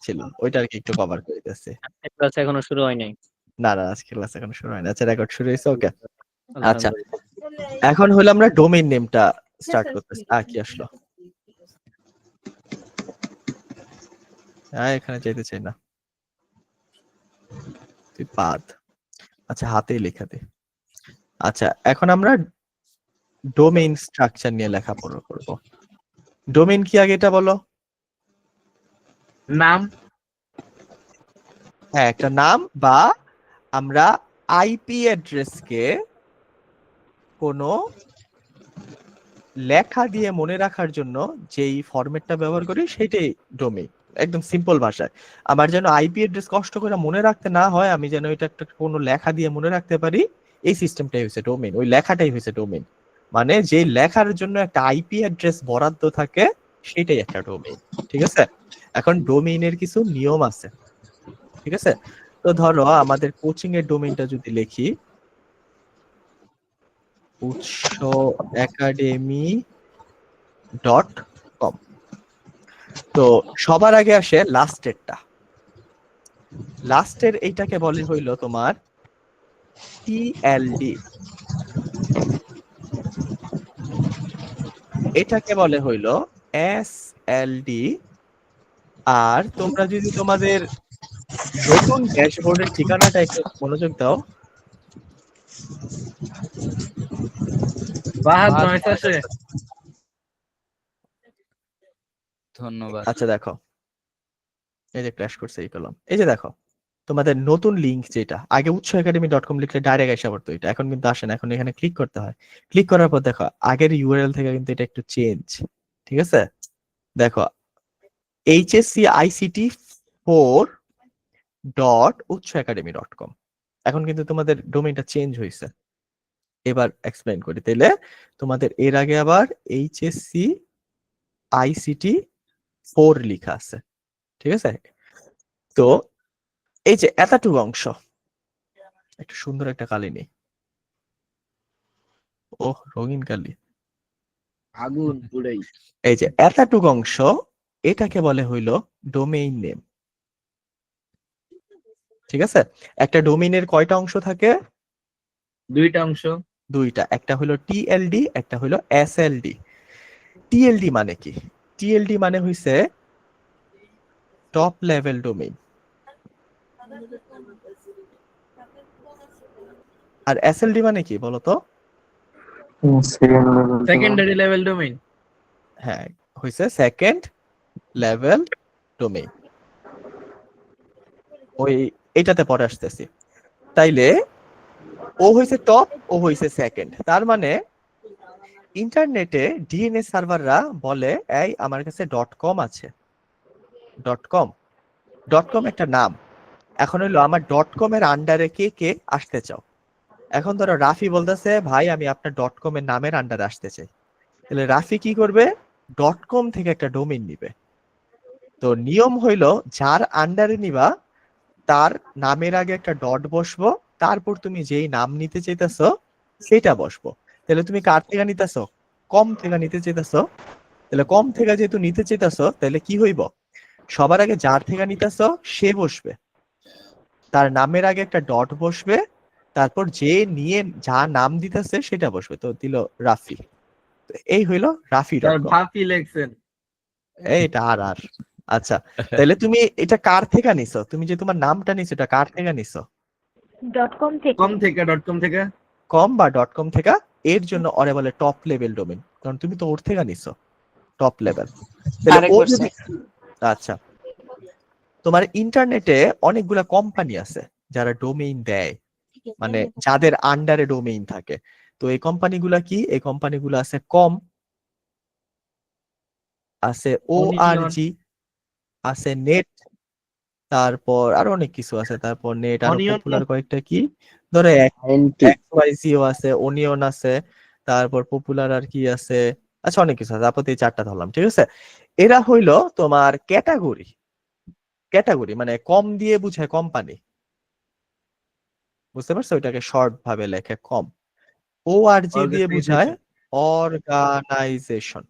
ছিল, ওইটা আর কি একটু কভার করে দিতেছি। ক্লাস এখনো শুরু হয় নাই। না না, আজকে ক্লাস এখন শুরু হয় না। আচ্ছা, রেকর্ড শুরু হয়েছে, ওকে। আচ্ছা, আলহামদুলিল্লাহ। এখন হলো আমরা ডোমেইন নেমটা স্টার্ট করতেছি। কি আসলো? এখানে যেতে চাই না, তুই পাদ। আচ্ছা, হাতেই লেখা দে। আচ্ছা, এখন আমরা ডোমেইন স্ট্রাকচার নিয়ে লেখাপড়া করব। ডোমেইন কি আগে এটা বলো? নাম। হ্যাঁ, একটা নাম, বা আমরা আইপি অ্যাড্রেসকে কোনো লেখা দিয়ে মনে রাখার জন্য যেই ফরম্যাটটা ব্যবহার করি সেটাই ডোমেইন। একদম সিম্পল ভাষায়, আমার যেন আইপি অ্যাড্রেস কষ্ট করে মনে রাখতে না হয়, আমি যেন এটা একটা কোনো লেখা দিয়ে মনে রাখতে পারি, এই সিস্টেমটাই হচ্ছে ডোমেইন। ওই লেখাটাই হচ্ছে ডোমেইন, মানে যে লেখার জন্য একটা আইপি অ্যাড্রেস বরাদ্দ থাকে সেটাই একটা ডোমেইন। ঠিক আছে? এখন ডোমেইনের কিছু নিয়ম আছে। ঠিক আছে? তো ধরো আমাদের কোচিং এর ডোমেইনটা যদি লিখি utsaacademy.com, তো সবার আগে আসে লাস্টেরটা। লাস্টের এইটাকে বলে হইলো তোমার টিএলডি, এটাকে বলে হইলো এসএলডি। আর তোমরা যদি তোমাদের নতুন ড্যাশবোর্ডের ঠিকানাটা একটু মনোযোগ দাও, ধন্যবাদ। আচ্ছা দেখো, এই যে ক্র্যাশ করছে এই কলম, এই যে দেখো তোমাদের নতুন লিংক, যেটা আগে utsaacademy.com লিখলে ডাইরেক্ট এসে পড়তো, এটা এখন কিন্তু আসে না, এখন এখানে ক্লিক করতে হয়। ক্লিক করার পর দেখো আগের ইউআরএল থেকে কিন্তু এটা একটু চেঞ্জ। ঠিক আছে? দেখো hscict4.utsaacademy.com, এখন কিন্তু তোমাদের ডোমেইনটা চেঞ্জ হয়েছে। এবার এক্সপ্লেইন করি তাইলে। তোমাদের এর আগে আবার hscict4 লেখা আছে। ঠিক আছে? তো এই যে এতটুকু অংশ, একটা সুন্দর একটা কালি নেই, ওহ রঙিন কালি, আগুন পুড়াই। এই যে এতটুকু অংশ, এটাকে বলে হইলো ডোমেইন নেম। ঠিক আছে? একটা ডোমেইনের কয়টা অংশ থাকে? দুইটা অংশ। দুইটা, একটা হলো টিএলডি, একটা হলো এসএলডি। টিএলডি মানে কি? টিএলডি মানে হইছে টপ লেভেল ডোমেইন, আর এসএলডি মানে কি বলতো? Secondary level domain. হ্যাঁ, হইছে সেকেন্ড লেভেল ডোমেইন। ওই এটাতে পরে আসতেছি। তাইলে ও হইছে টপ, ও হইছে সেকেন্ড, তার মানে ইন্টারনেটে ডিএনএস সার্ভাররা বলে এই আমার কাছে ডট কম আছে। ডট কম, ডট কম একটা নাম। এখন হইলো আমার ডট কম এর আন্ডারে কে কে আসতে চাও। এখন ধরো রাফি বলতেছে ভাই আমি আপনার ডট কম এর নামের আন্ডারে আসতে চাই, তাহলে রাফি কি করবে? ডট কম থেকে একটা ডোমেইন নিবে। তো নিয়ম হইলো যার আন্ডারে নিবা তার নামের আগে একটা ডট বসবো, তারপর তুমি যেই নাম নিতে চাইতেছো সেটা বসবো। তাহলে তুমি কার থেকে নিতেছো? কম থেকে নিতে চাইতেছো। তাহলে কম থেকে যেহেতু নিতে চাইতেছো, তাহলে কি হইব? সবার আগে যার থেকে নিতেছো সে বসবে, তার নামের আগে একটা ডট বসবে, তারপর যে নিয়ে যা নাম দিতেছে সেটা বসবে। তো দিল রাফি, তো এই হইলো রাফি ডট কম। ভাফি লেখছেন। এইটা আর আর আচ্ছা, তাহলে তুমি এটা কার থেকে নিছো? তুমি যে তোমার নামটা নিছো এটা কার থেকে নিছো? .com থেকে। .com থেকে। কম বা ডট কম থেকে, এর জন্য ওরে বলে টপ লেভেল ডোমেইন, কারণ তুমি তো ওর থেকে নিছো টপ লেভেল। তাহলে ও যদি, আচ্ছা, তোমার ইন্টারনেটে অনেকগুলা কোম্পানি আছে যারা ডোমেইন দেয়, মানে যাদের আন্ডারে ডোমেইন থাকে। তো এই কোম্পানিগুলা কি? এই কোম্পানিগুলো আছে কম, আছে ওআরজি, আছে নেট, তারপর আরো অনেক কিছু আছে, তারপর নেট, আরো পপুলার কয়েকটা কি ধরে এক্সওয়াইজিও আছে, ওনিয়ন আছে, তারপর পপুলার আর কি আছে, আচ্ছা অনেক কিছু আছে, আপাতত এই চারটা ধরলাম। ঠিক আছে? এরা হইলো তোমার ক্যাটাগরি। ক্যাটাগরি মানে কম দিয়ে বুঝায় কোম্পানি, বুঝতে পারছো? ওইটাকে শর্ট ভাবে লেখে কম। ওআরজি দিয়ে বুঝায় অর্গানাইজেশন।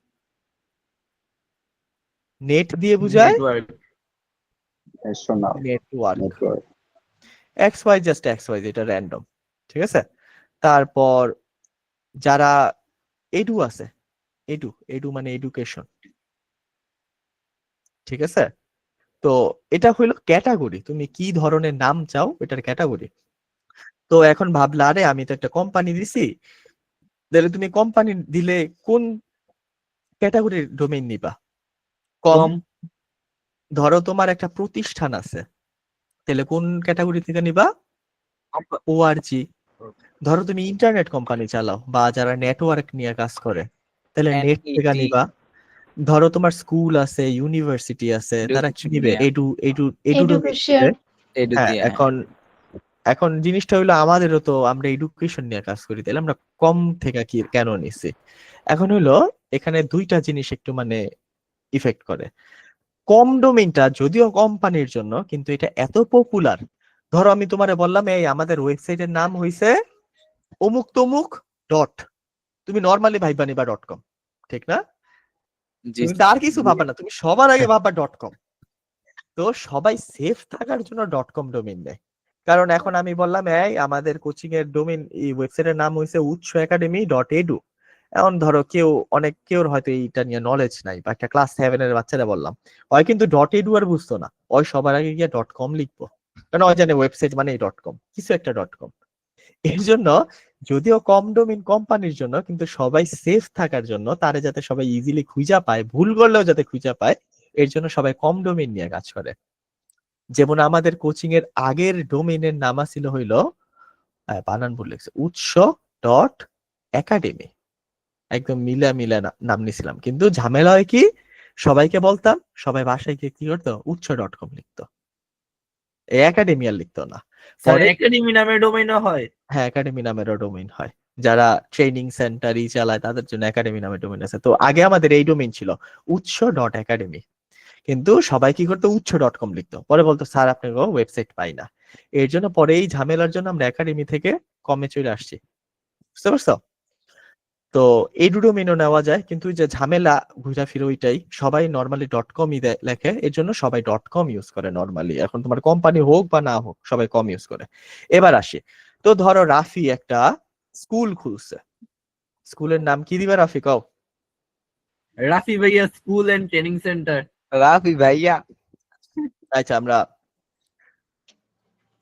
নেট দিয়ে বুঝায় Astronaut. Network, Network. XY just XY, এটা র্যান্ডম, ঠিক আছে। তারপর যারা এডু আছে, এডু এডু মানে এডুকেশন, ঠিক আছে। তো এটা হইলো ক্যাটাগরি, তুমি কি ধরনের নাম চাও এটার ক্যাটাগরি। তো এখন ভাবলা, আরে আমি তো একটা কোম্পানি দিছি, তাহলে তুমি কোম্পানি দিলে কোন ক্যাটাগরির ডোমেইন নিবা? কম। কম। ধরো তোমার একটা প্রতিষ্ঠান আছে, তাহলে কোন ক্যাটাগরি থেকে নিবা? ওআরজি। ধরো তুমি ইন্টারনেট কোম্পানি চালাও বা যারা নেটওয়ার্ক নিয়ে কাজ করে, তাহলে নেট থেকে NET নিবা। ধরো তোমার স্কুল আছে, ইউনিভার্সিটি আছে, তারা কি নিবে? Education, edu edu edu domain Education. নিবে। এডু হ্যাঁ, দিয়ে, এখন এখন জিনিসটা হইলো আমাদেরও তো, আমরা এডুকেশন নিয়ে কাজ করি, তাহলে আমরা কম থেকে কি কেন নিছি? এখন হইলো এখানে দুইটা জিনিস একটু মানে ইফেক্ট করে। কম ডোমেইনটা যদিও কোম্পানির জন্য, কিন্তু এটা এত পপুলার। ধরো আমি তোমারে বললাম, এই আমাদের ওয়েবসাইটের নাম হইছে অমুক তমুক ডট, তুমি নর্মালি ভাইবা নিবা .com, ঠিক না? জি তুমি তো আর কিছু ভাববা না, তুমি সবার আগে ভাববা .com। তো সবাই সেফ থাকার জন্য .com ডোমেইন নেয়। কারণ এখন আমি বললাম, এই আমাদের কোচিং এর ডোমেইন, এই ওয়েবসাইটের নাম হইছে utsoacademy.edu। এখন ধরো কেউর হয়তো এইটা নিয়ে নলেজ নাই, বা একটা ক্লাস 7 এর বাচ্চারা বললাম, হয় কিন্তু .edu আর বুঝতো না, ওই সবার আগে গিয়ে .com লিখবো, কারণ ওই জানে ওয়েবসাইট মানে .com, কিছু একটা .com। এর জন্য যদিও কম ডোমেইন কোম্পানির জন্য, কিন্তু সবাই সেফ থাকার জন্য, তারে যাতে সবাই ইজিলি খুঁজা পায়, ভুল করলেও যাতে খুঁজা পায়, এর জন্য সবাই কম ডোমেইন নিয়ে কাজ করে। যেমন আমাদের কোচিং এর আগের ডোমেইনের নাম ছিল হইলো, বানান ভুল লিখছে, utso.academy। একদম মিলা নাম নিছিলাম, কিন্তু ঝামেলা হয় কি, সবাইকে বলতাম, সবাই বাসায় গিয়ে কি করতো, utso.com লিখতো, একাডেমি আর লিখতো না। স্যার পরে একাডেমি নামে ডোমেইনও হয়? হ্যাঁ, একাডেমি নামেরও ডোমেইন হয়, যারা ট্রেনিং সেন্টারই চালায় তাদের জন্য একাডেমি নামে ডোমেইন আছে। তো আগে আমাদের এই ডোমেইন ছিল utso.academy, কিন্তু সবাই কি করতো, utso.com লিখতো। পরে বলতো, স্যার আপনার ওয়েবসাইট পাই না। এর জন্য পরে এই ঝামেলার জন্য আমরা একাডেমি থেকে কমে চলে আসছি, বুঝতে পারছো? তো এই ডোমেইনও নেওয়া যায়, কিন্তু ওই যে ঝামেলা ঘুরা ফিরে ওইটাই, সবাই নর্মালি .com-ই লেখে, এর জন্য সবাই .com ইউজ করে নর্মালি। এখন তোমার কোম্পানি হোক বা না হোক, সবাই কম ইউজ করে। এবার আসি, তো ধরো রাফি একটা স্কুল খুলছে, স্কুলের নাম কি দিবে রাফি, কও? রাফি ভাইয়া school and training centre. Rafi ভাইয়া। আচ্ছা, আমরা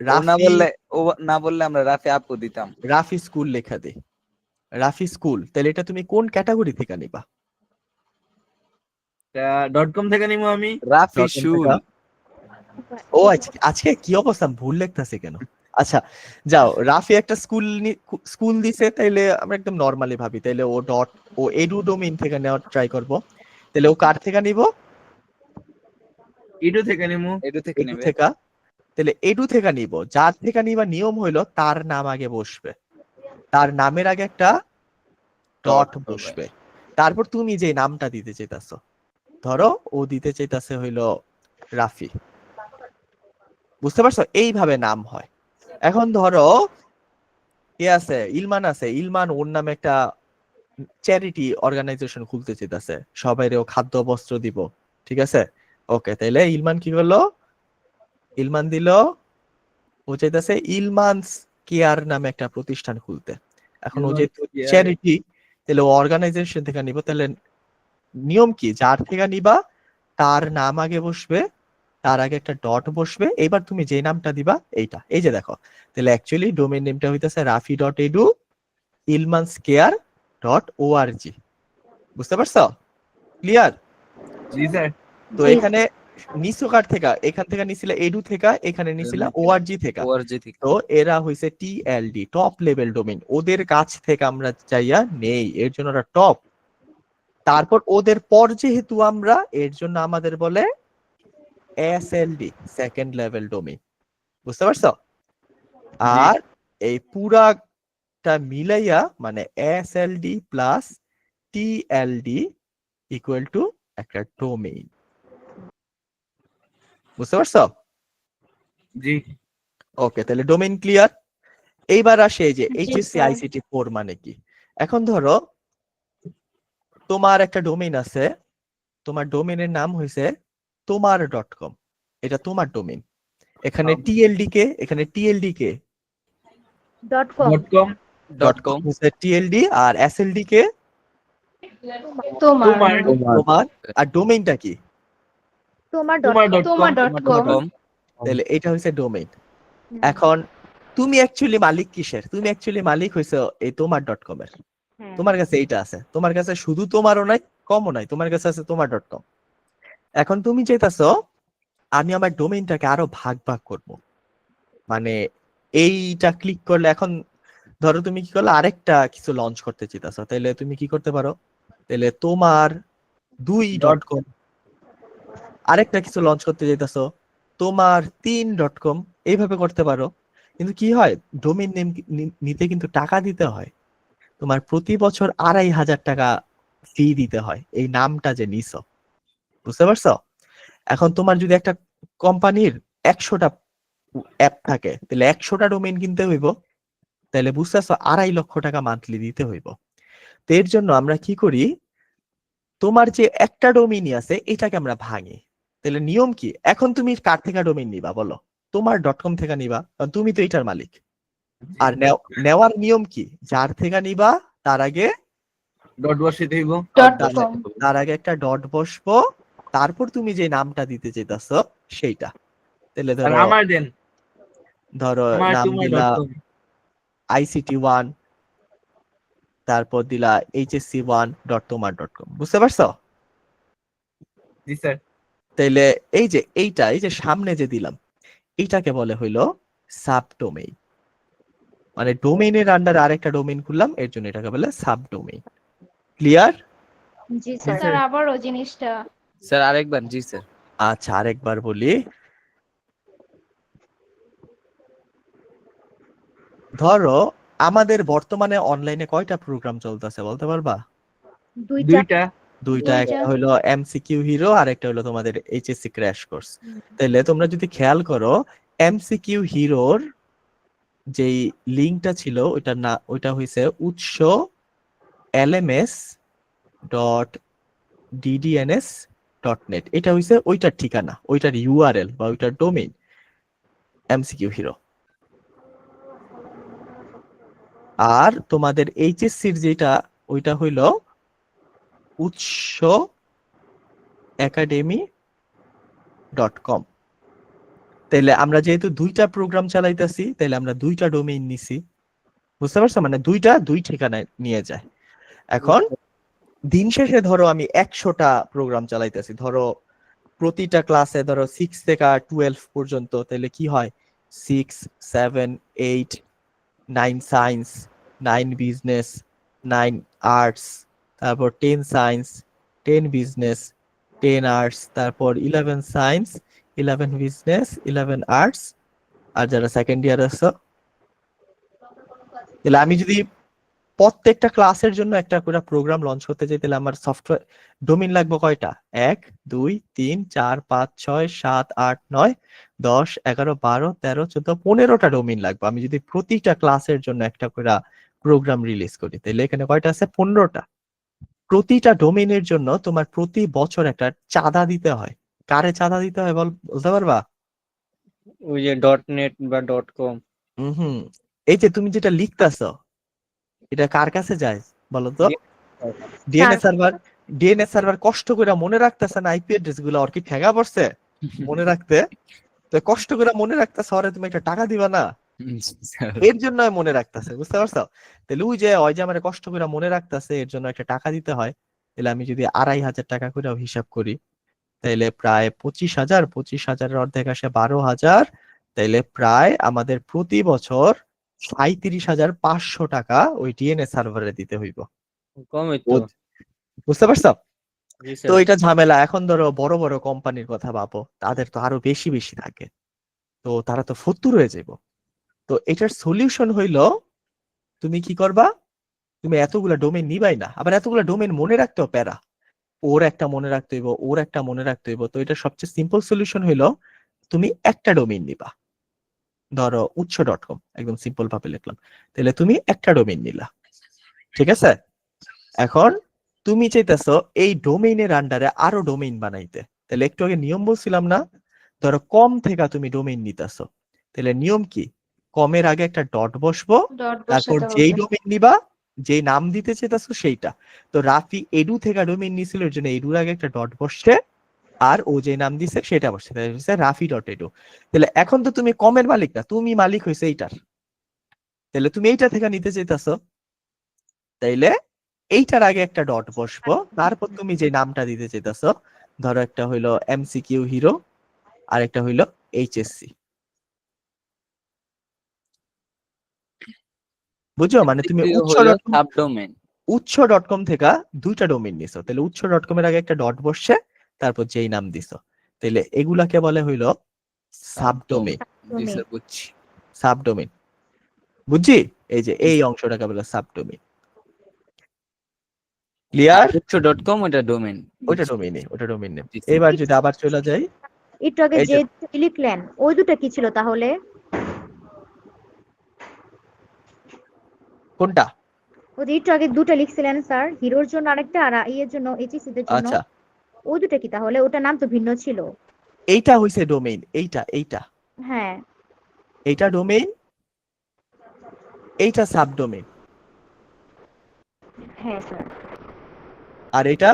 ও না রাফি বললে ও না বললে আমরা রাফি আপু দিতাম। রাফি স্কুল লেখা দিই, রাফি স্কুল। তাহলে এটা তুমি কোন ক্যাটাগরি থেকে নিবা? .com থেকে নিবো আমি। রাফি .com শুল। থেকে? ও আচ্ছা, আজকে কি অবস্থা, ভুল লিখতেছে কেন? আচ্ছা যাও, রাফি একটা স্কুল দিছে, তাইলে আমরা একদম নরমালি ভাবি, তাইলে ও এডু ডোমেইন থেকে নেওয়ার ট্রাই করব। তাহলে ও কার থেকে নিব? ইডু থেকে নিবো। এডু থেকে এডু নেবে। থেকে। তাহলে এডু থেকে নিব, যার থেকে নিবা নিয়ম হইলো তার নাম আগে বসবে, তার নামের আগে একটা ডট বসবে। তারপর তুমি যে নামটা দিতে চাইতাছো, ধরো ও দিতে চাইতাছে হইলো রাফি, বুঝতে পারছো? এইভাবে নাম হয়। এখন ধরো কে আছে, ইলমান আছে, ইলমান ওর নামে একটা চ্যারিটি অর্গানাইজেশন খুলতে চাইতেছে, সবাইরেও খাদ্য বস্ত্র দিব, ঠিক আছে। ওকে, তাইলে ইলমান কি করলো, ইলমান দিল, ও চাইতেছে ইলমানস কেয়ার নামে একটা প্রতিষ্ঠান খুলতে। এখন ও যে চ্যারিটি, তাহলে ও অর্গানাইজেশন থেকে নিব, তাহলে নিয়ম কি, যার থেকে নিবা তার নাম আগে বসবে, তার আগে একটা ডট বসবে, এবার তুমি যে নামটা দিবা এইটা, এই যে দেখো, তাহলে অ্যাকচুয়ালি ডোমেইন নেমটা হইতেছে rafi.edu ilmanscare.org, বুঝতে পারছো? ক্লিয়ার? জি স্যার। তো জি। এখানে নিচু কার থেকে, এখান থেকে নিছিলা এডু থেকে, এখানে নিছিলা ওআরজি থেকে। ওআরজি থেকে। তো এরা হইছে টিএলডি, টপ লেভেল ডোমেইন, ওদের কাছ থেকে আমরা চাইয়া নেই, এর জন্য ওরা টপ। তারপর ওদের পর যেহেতু আমরা, এর জন্য আমাদের বলে এসএলডি, সেকেন্ড লেভেল ডোমেইন, বুঝতে পারছো? জি। আর এই পুরাটা মিলাইয়া মানে এসএলডি প্লাস টিএলডি ইকুয়াল টু একটা ডোমেইন, বুঝতে পারছো? জি। ওকে, তাহলে ডোমেইন ক্লিয়ার। এইবার আসে এই যে জি, এইচএসসি স্যার। আইসিটি 4 মানে কি। এখন ধরো তোমার একটা ডোমেইন আছে, তোমার ডোমেইনের নাম হইছে তোমার .com, এটা তোমার ডোমেইন। এখানে টিএলডি কে, এখানে টিএলডি কে .com .com .com হচ্ছে টিএলডি, আর এসএলডি কে তোমার তোমার তোমার, আর ডোমেইনটা কি? তোমার তোমার.com .com তাহলে এটা হচ্ছে ডোমেইন। এখন তুমি অ্যাকচুয়ালি মালিক কিসের? তুমি অ্যাকচুয়ালি মালিক হইছো এই তোমার .com এর। তোমার কাছে এইটা আছে, তোমার কাছে শুধু তোমারও নাই কমও নাই, তোমার কাছে আছে তোমার .com। এখন তুমি চাইতাছো আমি আমার ডোমেইনটাকে আরো ভাগ ভাগ করব, মানে এইটা ক্লিক করলে এখন ধরো তুমি কি করলে আরেকটা কিছু লঞ্চ করতে চাইতাছো, তাহলে তুমি কি করতে পারো, তাহলে তোমার 2.com, আরেকটা কিছু লঞ্চ করতে চাইতাছো তোমার 3.com, এইভাবে করতে পারো। কিন্তু কি হয়, ডোমেইন নেম নিতে কিন্তু টাকা দিতে হয়, তোমার প্রতি বছর 2,500 টাকা ফি দিতে হয় এই নামটা যে নিছো, বুঝতে পারছো? এখন তোমার যদি একটা কোম্পানির 100টা অ্যাপ থাকে, তাহলে 100টা ডোমেইন কিনতে হইব, তাহলে বুঝতেছো 2.5 লক্ষ টাকা মান্থলি দিতে হইব। তো এর জন্য আমরা কি করি, তোমার যে একটা ডোমেইনই আছে এটাকে আমরা ভাঙি। তাহলে নিয়ম কি, এখন তুমি কার থেকে ডোমেইন নিবা বলো? তোমার .com থেকে নিবা, কারণ তুমি তো এটার মালিক। আর নেওয়ার নিয়ম কি, যার থেকে নিবা তার আগে ডট বসিয়ে দিব .com তার আগে একটা ডট বসবো, তারপর তুমি যে নামটা দিতে চাইতাছো সেইটা। তাহলে আর ধরো আমার দেন আমার নাম দিলা তোমার.com ICT1, তারপর দিলা HSC1.tomar.com, বুঝতে পারছো? জি স্যার তাইলে এই যে সামনে যে দিলাম এইটাকে বলে হইলো সাব ডোমেইন, মানে ডোমেইনের আন্ডারে আরেকটা ডোমেইন খুললাম, এর জন্য এটাকে বলে সাব ডোমেইন। ক্লিয়ার? জি স্যার আবারও জিনিসটা স্যার আরেকবার। জি স্যার। আচ্ছা আরেকবার বলি, ধরো আমাদের বর্তমানে অনলাইনে কয়টা প্রোগ্রাম চলতেছে বলতে পারবা? দুইটা দুইটা, একটা হলো এমসিকিউ হিরো আর একটা হলো তোমাদের এইচএসসি ক্র্যাশ কোর্স। তাহলে তোমরা যদি খেয়াল করো, এমসিকিউ হিরোর যেই লিংকটা ছিল ওইটা না, ওইটা হইছে উৎস lms.ddns.net, এটা হইছে ওইটার ঠিকানা, ওইটার ইউআরএল বা ওইটার ডোমেইন এমসিকিউ হিরো। আর তোমাদের এইচএসসির যেটা ওইটা হইলো উৎস academy.com। তাইলে আমরা যেহেতু দুইটা প্রোগ্রাম চালাইতেছি, তাইলে আমরা দুইটা ডোমেইন নিছি, বুঝতে পারছো? মানে দুই ঠিকানায় নিয়ে যায়। এখন দিন শেষে ধরো আমি 100টা প্রোগ্রাম চালাইতেছি, ধরো প্রতিটা ক্লাসে ধরো 6 থেকে 12 পর্যন্ত, তাহলে কি হয় 6, 7, 8, 9 সায়েন্স, 9 বিজনেস, 9 আর্টস, তারপর 10 সায়েন্স, 10 বিজনেস, 10 আর্টস, তারপর 11 সায়েন্স, 11 বিজনেস, 11 আর্টস। আর যারা সেকেন্ড ইয়ার আছে, তাহলে আমি যদি প্রত্যেকটা ক্লাসের জন্য একটা করে প্রোগ্রাম লঞ্চ করতে চাই, তাহলে আমার সফটওয়্যার ডোমেইন লাগবে কয়টা? 1, 2, 3, 4, 5, 6, 7, 8, 9, 10, 11, 12, 13, 14, 15টা ডোমেইন লাগবে আমি যদি প্রতিটা ক্লাসের জন্য একটা করে প্রোগ্রাম রিলিজ করি। তাহলে এখানে কয়টা আছে? 15টা। প্রতিটা ডোমেইনের জন্য তোমার প্রতি বছর একটা চাঁদা দিতে হয়। কারে চাঁদা দিতে হয় বলতে পারবা? ওই যে .net বা .com হুম, এই যে তুমি যেটা লিখতাছো এটা কার কাছে যায় বলো তো? DNS server. ডিএনএস সার্ভার কষ্ট করে মনে রাখতেছে না আইপি অ্যাড্রেস গুলো, আর কি ঠেকা পড়ছে মনে রাখতে? তো কষ্ট করে মনে রাখতেছে, ওরে তুমি একটা টাকা দিবা না, এর জন্য মনে রাখতেছে, বুঝতে পারছো? তাহলে ওই যে আমার কষ্ট করে মনে রাখতেছে, এর জন্য একটা টাকা দিতে হয়। তাহলে আমি যদি 2,500 টাকা করে হিসাব করি, তাইলে প্রায় 25,000, 25,000-এর অর্ধেক আসে 12,000, তাইলে প্রায় আমাদের প্রতি বছর 37,500 টাকা ওই ডিএনএস সার্ভারে দিতে হইব, কমই তো। বুঝতে পারছো? জি তো স্যার এটা ঝামেলা। এখন ধরো বড় বড় কোম্পানির কথা ভাবো, তাদের তো আরো বেশি বেশি থাকে, তো তারা তো ফতুর হয়ে যাবো। তো এটার সলিউশন হইলো, তুমি কি করবা, তুমি এতগুলা ডোমেইন নিবাই না, আবার এতগুলা ডোমেইন মনে রাখতেও প্যারা, ওর একটা মনে রাখতে হইব, ওর একটা মনে রাখতে হইব। তো এটা সবচেয়ে সিম্পল সলিউশন হইলো তুমি একটা ডোমেইন নিবা, ধরো উৎস.com, একদম সিম্পল ভাবে লিখলাম, তাহলে তুমি একটা ডোমেইন নিলা, ঠিক আছে? এখন তুমি চাইতেছো এই ডোমেইনের আন্ডারে আরো ডোমেইন বানাইতে, তাহলে একটু আগে নিয়ম বলছিলাম না, ধরো কম থেকে তুমি ডোমেইন নিতেছো, তাহলে নিয়ম কি, কমের আগে একটা ডট বসবো, ডট তারপর বসাতে যেই হবে। ডোমেইন নিবা, যেই নাম দিতে চেয়েছো সেইটা। তো রাফি এডু থেকে ডোমেইন নিছিল, এর জন্য এডুর আগে একটা ডট বসছে, আর ও যে নাম দিছে সেটা বসছে, তাই হচ্ছে রাফি ডট এডু। তাহলে এখন তো তুমি কমের মালিক না, তুমি মালিক হয়েছে এইটার, তাহলে তুমি এইটা থেকে নিতে চাইতেছো, তাইলে এইটার আগে একটা ডট বসবো, তারপর তুমি যে নামটা দিতে চাইতেছো, ধরো একটা হইলো এমসিকিউ হিরো, আর একটা হইলো এইচএসসি। বুঝছো, মানে তুমি MCQ উৎস হলো ডট কম, সাবডোমেন। উৎস ডট কম থেকে দুইটা ডোমেইন নিছো, তাহলে উৎস ডট কম এর আগে একটা ডট বসছে, তারপর যেই নাম দিছো, তাহলে এগুলাকে বলে হইলো সাবডোমেইন। জি তুমি স্যার বুঝছি। সাবডোমেইন, বুঝছি? এই যে এই অংশটাকে বলে সাবডোমেইন। ক্লিয়ার? উৎস.com ওটা ডোমেন। ওটা ডোমেইনে, ওটা ডোমেইন নেম। জি স্যার। এবার যদি আবার চলে যাই, একটু আগে এই যে যে লিখলেন ওই দুটো কি ছিল তাহলে? কোনটা? ওই যে একটু আগে দুটো লিখছিলেন স্যার, হিরোর জন্য আরেকটা আর ইয়ের জন্য এইচএসসি দের জন্য, আচ্ছা, ওই দুটো কি তাহলে? ওটার নাম তো ভিন্ন ছিল। এইটা হইছে ডোমেইন, এইটা হ্যাঁ এইটা ডোমেইন, এইটা সাবডোমেইন, হ্যাঁ স্যার। আর এটা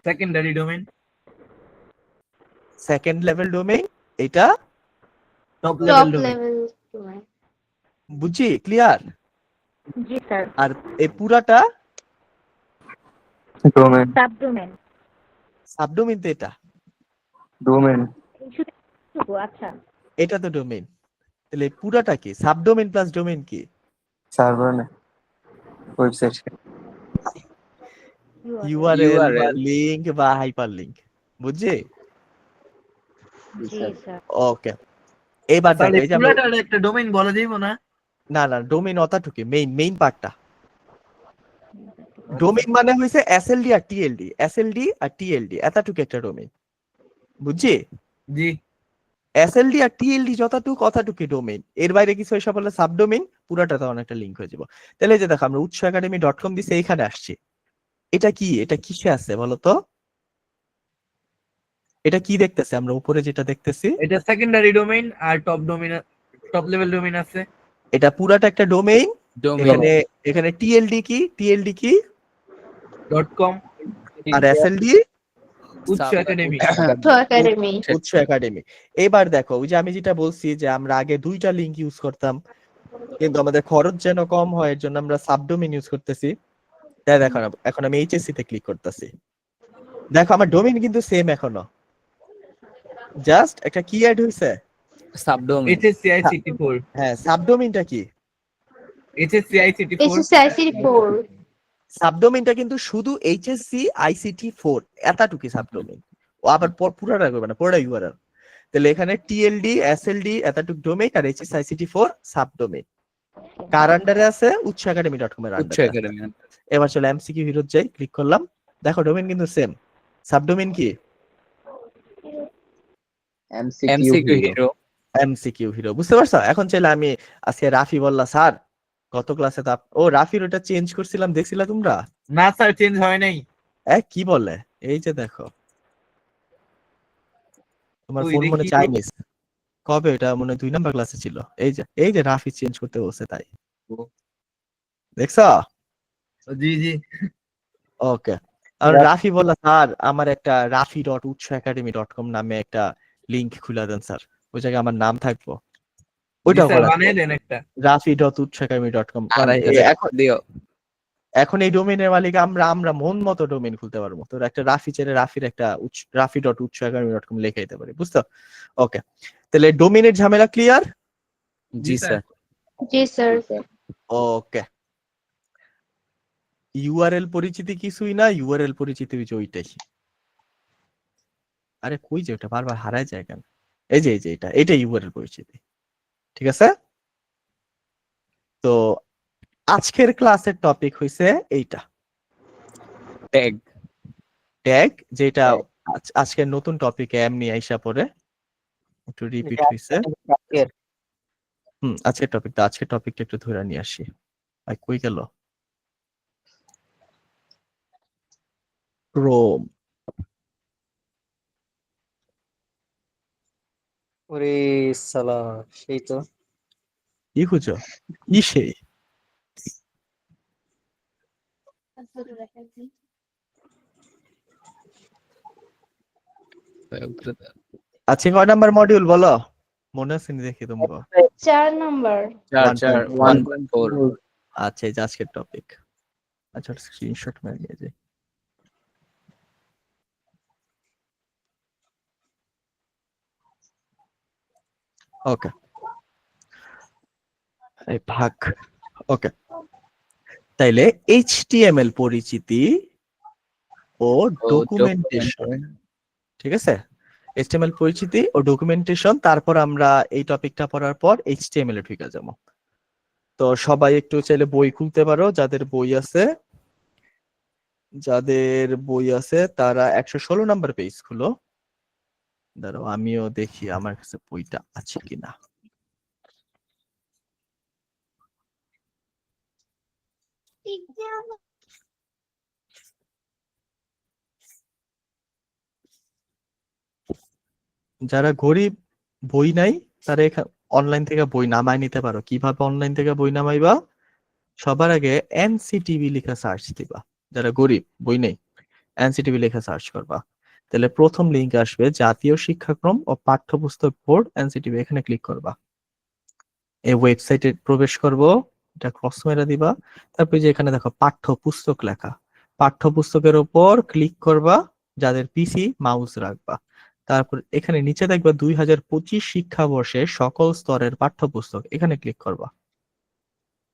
secondary domain, second level domain, এটা top top level domain. Level. বুঝছি? ক্লিয়ার? জি স্যার। আর এই পুরাটা ডোমেন। সাবডোমেন। সাবডোমেইন, তো এটা ডোমেন। আচ্ছা। এটা তো ডোমেইন, তাহলে এই পুরাটা কি? সাবডোমেইন প্লাস ডোমেইন কি? সার্ভার না, ওয়েবসাইট। ইউআরএল বা URL। লিংক বা হাইপার লিংক, বুঝছি? জি স্যার। ওকে, এবার তাহলে দেখো, এই যে আমরা, পুরাটার একটা ডোমেন বলা যাইবো না? না ডোমেইন অতাটুকু, মেইন পার্টটা। ডোমেইন মানে হইছে এসএলডি আর টিএলডি, এসএলডি আর টিএলডি এতটুকু একটা ডোমেইন, বুঝছি? জি এসএলডি আর টিএলডি যতটুকু অতটুকু ডোমেইন, এর বাইরে কিছু এসব বলে সাবডোমেইন, পুরাটা তখন একটা লিংক হয়ে যাব। তাহলে এই যে দেখো, আমরা utsaacademy.com দিছে, এইখানে আসছি। এটা কি, এটা কিসে আছে বলো তো? এটা কি দেখতেছে আমরা উপরে যেটা দেখতেছি? এটা সেকেন্ডারি ডোমেইন আর টপ লেভেল ডোমেইন আছে। এটা পুরাটা একটা ডোমেইন। ডোমেন। এখানে এখানে টিএলডি কি, টিএলডি কি, .com আর এসএলডি উৎস একাডেমি। একাডেমি। উৎস একাডেমি। এবার দেখো, ওই যে আমি যেটা বলছি যে আমরা আগে দুইটা লিংক ইউজ করতাম, কিন্তু আমাদের খরচ যেন কম হয়, এর জন্য আমরা সাবডোমেইন ইউজ করতেছি। তাই দেখো না, এখন আমি এইচএসসি তে ক্লিক করতেছি, দেখো আমার ডোমেইন কিন্তু সেম এখনো, জাস্ট একটা কি অ্যাড হইছে। সাবডোমেন। HSC ICT4 হ্যাঁ, সাবডোমেইনটা কি? HSC ICT4 SSC 4। সাবডোমেইনটা কিন্তু শুধু এইচএসসি আইসিটি 4 এতটুকু সাবডোমেইন। ও আবার পুরোটা করবে না, পুরোটা ইউআরএল। তাহলে এখানে টিএলডি এসএলডি এতটুকু ডোমেইন, আর এইচএসসি আইসিটি 4 সাবডোমেইন। কার আন্ডারে আছে? utsaacademy.com এর উৎস আন্ডারে। একাডেমি। এবার চলো এমসিকিউ হিরো যাই, ক্লিক করলাম, দেখো ডোমেইন কিন্তু সেম। সাবডোমেইন কি? MCQ hero. এমসিকিউ হিরো, বুঝতে পারছো? এখন চাইলে আমি, আজকে রাফি বললা স্যার, গত ক্লাসে তো ও রাফির ওটা চেঞ্জ করছিলাম, দেখছিলা তোমরা? না স্যার, চেঞ্জ হয় নাই। কি বলে? এই যে দেখো, তোমার ওই ফোন মনে দেখি তো। চাইনিজ, কবে এটা মনে হয় 2 নাম্বার ক্লাসে ছিল। এই যে রাফি চেঞ্জ করতে বলছে, তাই দেখছো? জি জি ওকে, আর রাফি বললা স্যার আমার একটা rafi.utsaacademy.com নামে একটা লিংক খুলে দেন স্যার, ওই জায়গায় আমার নাম থাকবো, জি ওইটাও স্যার, করা বানিয়ে দেন একটা। rafi.utsaacademy.com। 2500 এখন দিও। এখন এই ডোমেইনের মালিক আমরা, আমরা মন মতো ডোমেইন খুলতে পারবো। তো একটা রাফি ছেড়ে রাফির একটা rafi.utsaacademy.com লিখে দিতে পারি, বুঝছো? ওকে, তাহলে ডোমেইনের ঝামেলা ক্লিয়ার? জি স্যার। জি স্যার। ওকে, ইউআরএল পরিচিতি কিছুই না, ইউআরএল পরিচিতি হচ্ছে ওইটাই। আরে কই যে ওটা বারবার হারায় যায় কেন? এই যে এটা ইউআরএল পরিচিতি, ঠিক আছে? তো আজকের ক্লাসের টপিক হইছে এইটা, ট্যাগ। ট্যাগ, যেটা আজকের নতুন টপিকে এমনি আইসা পড়ে, একটু রিপিট হইছে। আজকের টপিকটা একটু ধরে নিয়ে আসি। ভাই কই গেল? ক্রোম, ওরে সালা, সেই তো। কি খুঁজো? কি সেই? আচ্ছা, কয় নাম্বার মডিউল বলো? মনে আছে নি দেখি তোমাকে? 4 নাম্বার। 1.4 আচ্ছা, এই যে আজকের টপিক। আচ্ছা, স্ক্রিনশট মেরে নিয়ে যাই। ওকে, এই ভাগ। ওকে, তাইলে HTML পরিচিতি ও ডকুমেন্টেশন, ঠিক আছে? HTML পরিচিতি ও ডকুমেন্টেশন, তারপর আমরা এই টপিকটা পড়ার পর HTML এ ঢুকে যাবো। তো সবাই একটু চাইলে বই খুলতে পারো, যাদের বই আছে তারা 116 নাম্বার পেজ খুলো। দাঁড়াও, আমিও দেখি আমার কাছে বইটা আছে কিনা। যারা গরিব, বই নাই, তারা অনলাইন থেকে বই নামায় নিতে পারো। কিভাবে অনলাইন থেকে বই নামাইবা? সবার আগে এনসিটিভি লেখা সার্চ দিবা। যারা গরিব, বই নেই, এনসিটিভি লেখা সার্চ করবা। তাহলে প্রথম লিংক আসবে জাতীয় শিক্ষাক্রম ও পাঠ্যপুস্তক বোর্ড এনসিটিভি, এখানে ক্লিক করবা। এই ওয়েবসাইটে প্রবেশ করব, এটা ক্রস মেরে দিবা। তারপর যে এখানে দেখো পাঠ্যপুস্তক লেখা, পাঠ্যপুস্তকের উপর ক্লিক করবা। যাদের পিসি, মাউস রাখবা। তারপর এখানে নিচে দেখবা 2025 শিক্ষাবর্ষে সকল স্তরের পাঠ্যপুস্তক, এখানে ক্লিক করবা।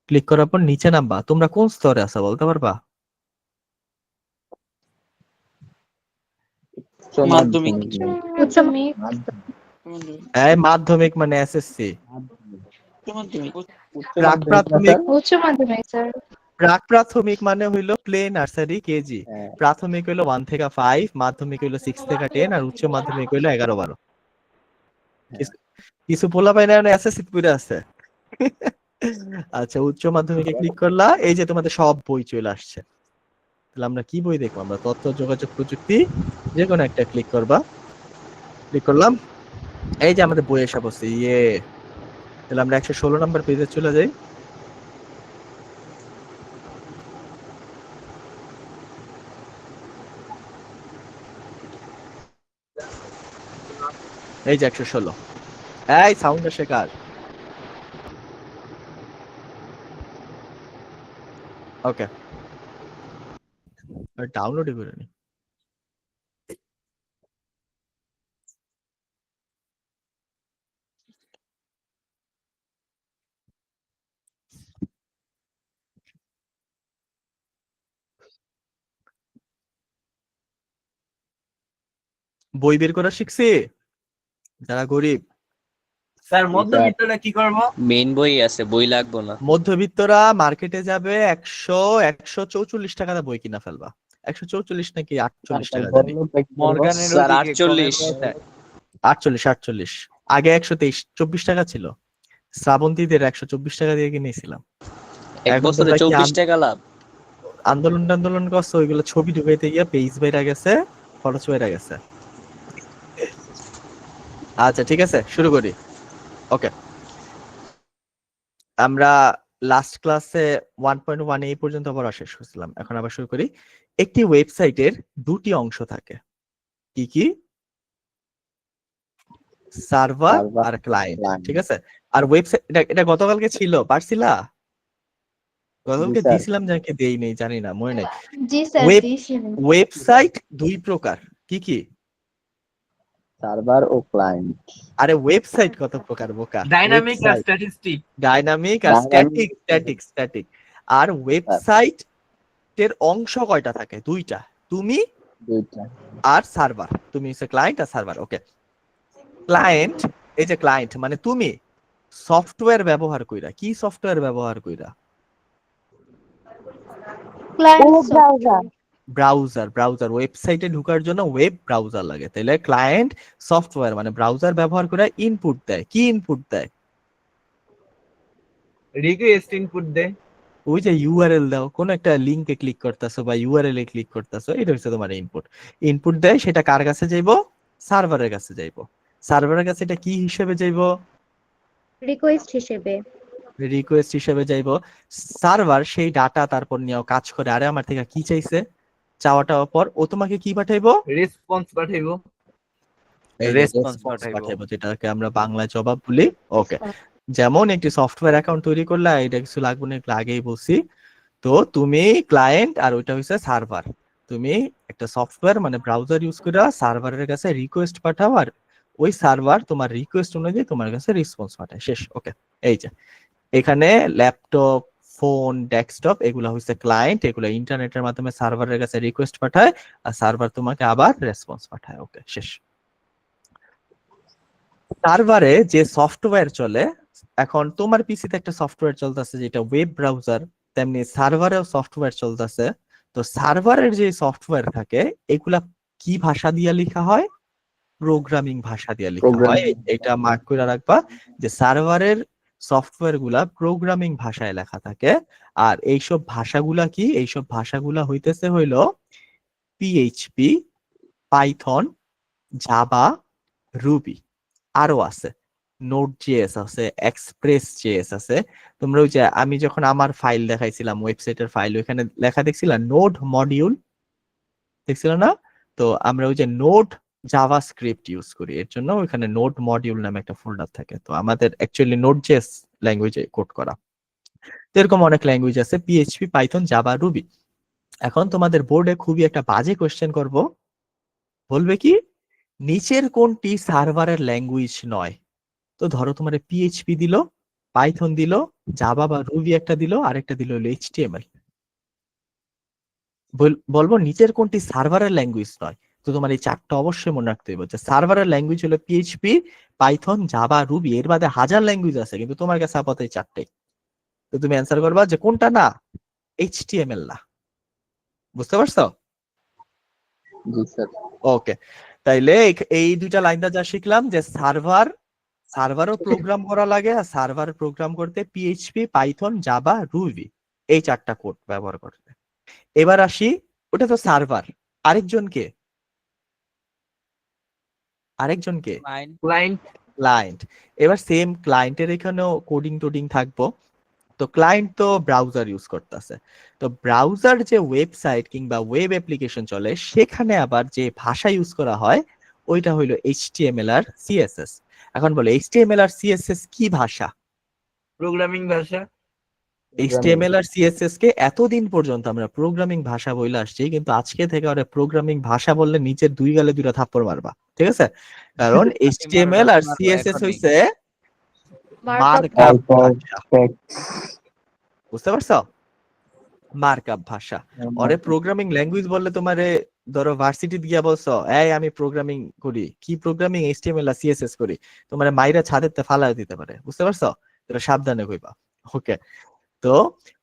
ক্লিক করার পর নিচে নামবা। তোমরা কোন স্তরে আছো বলতে পারবা? মাধ্যমিক। মাধ্যমিক। এই মাধ্যমিক মানে এসএসসি। প্রাক প্রাথমিক, উচ্চ মাধ্যমিক স্যার। প্রাক প্রাথমিক মানে হইলো প্লে নার্সারি কেজি। প্রাথমিক হইলো 1 থেকে 5, মাধ্যমিক হইলো 6 থেকে 10, আর উচ্চ মাধ্যমিক হইলো 11-12। কিছু পোলা পাই না এসএসসি পুরো আছে। আচ্ছা, উচ্চ মাধ্যমিকে ক্লিক করলা, এই যে তোমাদের সব বই চলে আসছে। তাহলে আমরা কি বই দেখবো? আমরা তথ্য যোগাযোগ প্রযুক্তি, যে কোনো একটা ক্লিক করবা। ক্লিক করলাম, এই যে আমাদের বই এসে বসছে। তাহলে আমরা 116 নাম্বার পেজে চলে যাই। এই যে 116। এই সাউন্ড আসে কার? ওকে, ডাউনলোডই করে নি। বই বের করা শিখছি যারা গরিব। স্যার মধ্যবিত্তরা কি করবো? মেইন বই আছে, বই লাগবো না। মধ্যবিত্তরা মার্কেটে যাবে, 144 টাকা বই কিনা ফেলবা। 144 নাকি 48 টাকা জানি। মর্গানের স্যার, ওদিকে 48 48। আগে 123, 24 টাকা ছিল। শ্রাবন্তীদের 124 টাকা দিয়ে কিনেছিলাম। এক এখন বছরে তোমরা কি 24 টাকা লাভ। আন্দোলন করছো? ওইগুলো ছবি ঢুকাইতে গিয়া পেজ বাইরা গেছে, খরচ বাইরা গেছে। আচ্ছা, ঠিক আছে, শুরু করি। ওকে, আমরা লাস্ট ক্লাসে 1.1 এই পর্যন্ত পড়া শেষ করছিলাম। এখন আবার শুরু করি। একটি ওয়েবসাইটের দুটি অংশ থাকে, কি কি? সার্ভার আর ক্লায়েন্ট, ঠিক আছে? আর ওয়েবসাইট, এটা গতকালকে ছিল, পারছিলা? গতকালকে দিছিলাম নাকি দেই নেই জানি না, মনে নাই। জি স্যার, দিয়েছিলেন। ওয়েবসাইট দুই প্রকার, কি কি? সার্ভার ও ক্লায়েন্ট। আরে ওয়েবসাইট কত প্রকার বোকা? ডাইনামিক আর স্ট্যাটিস্টিক। ডাইনামিক আর স্ট্যাটিক। আর ওয়েবসাইট এর অংশ কয়টা থাকে? দুইটা, তুমি আর সার্ভার। তুমি হচ্ছে ক্লায়েন্ট আর সার্ভার। ওকে, ক্লায়েন্ট, এই যে ক্লায়েন্ট মানে তুমি সফটওয়্যার ব্যবহার কইরা। কি সফটওয়্যার ব্যবহার কইরা? ব্রাউজার। ওয়েবসাইটে ঢোকার জন্য ওয়েব ব্রাউজার লাগে। তাহলে ক্লায়েন্ট সফটওয়্যার মানে ব্রাউজার ব্যবহার করে ইনপুট দেয়। কি ইনপুট দেয়? রিকোয়েস্ট ইনপুট দেয়। ওই যে ইউআরএল দাও, কোন একটা লিংকে ক্লিক করতেছো বা ইউআরএল এ ক্লিক করতেছো, এটা হচ্ছে তোমার ইনপুট দেয়। সেটা কার কাছে যাইবো? সার্ভারের কাছে যাইবো। সার্ভারের কাছে এটা কি হিসেবে যাইবো? রিকোয়েস্ট হিসেবে। রিকোয়েস্ট হিসেবে যাইবো। সার্ভার সেই ডাটা তারপর নিয়েও কাজ করে, আরে আমার থেকে কি চাইছে, চাওয়াটা পর ও তোমাকে কি পাঠাইবো? রেসপন্স পাঠাইবো। এই যে Response response পাঠাইবো। পাঠাইবো, যেটাকে আমরা বাংলায় জবাব বলি। ওকে, যেমন একটি সফটওয়্যার অ্যাকাউন্ট তৈরি করলে এটা কিছু লাগবে না, এগুলো আগেই বলছি। তো তুমি ক্লায়েন্ট আর ওইটা হচ্ছে সার্ভার, তুমি একটা সফটওয়্যার মানে ব্রাউজার ইউজ করে সার্ভারের কাছে রিকোয়েস্ট পাঠাও, আর ওই সার্ভার তোমার রিকোয়েস্ট অনুযায়ী তোমার কাছে রেসপন্স পাঠায়। শেষ। ওকে, এই যে এখানে ল্যাপটপ, ফোন, ডেস্কটপ এগুলো হচ্ছে ক্লায়েন্ট, এগুলো ইন্টারনেটের মাধ্যমে সার্ভারের কাছে রিকোয়েস্ট পাঠায় আর সার্ভার তোমাকে আবার রেসপন্স পাঠায়। ওকে, শেষ। সার্ভারে যে সফটওয়্যার চলে, এখন তোমার পিসিতে একটা সফটওয়্যার চলতেছে যেটা ওয়েব ব্রাউজার, তেমনি সার্ভারেও সফটওয়্যার চলতেছে। তো সার্ভারের যে সফটওয়্যার থাকে এগুলা কি ভাষা দিয়ে লেখা হয়? প্রোগ্রামিং ভাষা দিয়ে লেখা হয়। এটা মার্ক করে রাখবা যে সার্ভারের সফটওয়্যার গুলা প্রোগ্রামিং ভাষায় লেখা থাকে। আর এইসব ভাষাগুলা কি? এইসব ভাষাগুলা হইতেছে হইলো পিএইচপি, পাইথন, জাভা, রুবি, আরো আছে নোড জেএস আছে, এক্সপ্রেস জেএস আছে। তোমরা ওই যে আমি যখন আমার ফাইল দেখাইছিলাম, ওয়েবসাইটের ফাইল, ওইখানে লেখা দেখছিলাম নোড মডিউল, দেখছিল না? তো আমরা ওই যে নোড জাভাস্ক্রিপ্ট ইউজ করি, এর জন্য ওইখানে নোড মডিউল নামে একটা ফোল্ডার থাকে। তো আমাদের অ্যাকচুয়ালি নোড জেএস ল্যাঙ্গুয়েজে কোড করা। তো এরকম অনেক ল্যাঙ্গুয়েজ আছে, পিএইচপি, পাইথন, জাভা, রুবি। এখন তোমাদের বোর্ডে খুবই একটা বাজে কোশ্চেন করব, বলবে কি নিচের কোনটি সার্ভারের ল্যাঙ্গুয়েজ নয়? তো ধরো তোমার পিএইচপি দিল, পাইথন দিল, জাভা বা রুবি একটা দিল, আরেকটা দিল হলো এইচটিএমএল। বলবো নিচের কোনটি সার্ভারের ল্যাঙ্গুয়েজ নয়? তো তোমার এই চারটা অবশ্যই মনে রাখতে হবে যে সার্ভারের ল্যাঙ্গুয়েজ হলো পিএইচপি, পাইথন, জাভা, রুবি। এর বাদে হাজার ল্যাঙ্গুয়েজ আছে, কিন্তু তোমার কাছে আপাতত এই চারটাই। তো তুমি অ্যান্সার করবা যে কোনটা না, এইচটিএমএল না। বুঝতে পারছো? জি স্যার। ওকে, তাইলে এই দুইটা লাইনটা যা শিখলাম যে সার্ভারও প্রোগ্রাম করা লাগে, আর সার্ভার প্রোগ্রাম করতে পিএইচপি, পাইথন, জাভা, রুবি এই চারটা কোড ব্যবহার করতে। এবার আসি, ওটা তো সার্ভার, আরেকজনকে ক্লায়েন্ট। ক্লায়েন্ট। এবার সেম ক্লায়েন্টের এখানেও কোডিং টোডিং থাকবো। তো ক্লায়েন্ট তো ব্রাউজার ইউজ করতেছে, তো ব্রাউজার যে ওয়েবসাইট কিংবা ওয়েব অ্যাপ্লিকেশন চলে সেখানে আবার যে ভাষা ইউজ করা হয় ওইটা হইলো এইচটিএমএল আর সিএসএস। এখন বলে এইচটিএমএল আর সিএসএস কি ভাষা? প্রোগ্রামিং ভাষা। এইচটিএমএল আর সিএসএস কে এতদিন পর্যন্ত আমরা প্রোগ্রামিং ভাষা বলে আসছি, কিন্তু আজকে থেকে ওরা প্রোগ্রামিং ভাষা বললে নিচের দুই গালে দুইটা থাপ্পড় মারবা, ঠিক আছে? কারণ এইচটিএমএল আর সিএসএস হইছে মার্কআপ ভাষা। বুঝতে পারছো? মার্কআপ ভাষা। ওরে প্রোগ্রামিং ল্যাঙ্গুয়েজ বললে তোমারে ধরো ভার্সিটি দিয়া বলছো এই আমি প্রোগ্রামিং করি, কি প্রোগ্রামিং এইচটিএমএল আর সিএসএস করি, তোমারে মাইরা ছাদেতে ফালায় দিতে পারে। বুঝতে পারছো? এটা সাবধানে কইবা। ওকে, তো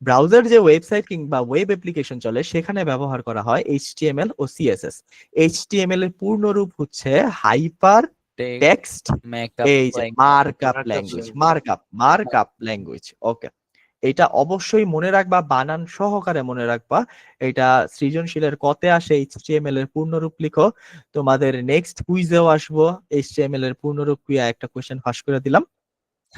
ব্রাউজার যে ওয়েবসাইট কিংবা ওয়েব অ্যাপ্লিকেশন চলে সেখানে ব্যবহার করা হয় এইচটিএমএল ও সিএসএস। এইচটিএমএল এর পূর্ণ রূপ হচ্ছে হাইপার টেক্সট এই markup language. Markup language. Okay, এটা অবশ্যই মনে রাখবা, বানান সহকারে মনে রাখবা। এটা সৃজনশীলের কতে আসে এইচটিএমএল এর পূর্ণরূপ লিখো। তোমাদের নেক্সট কুইজেও আসবো এইচটিএমএল এর পূর্ণরূপ কুইয়া একটা কোশ্চেন ফাঁস করে দিলাম,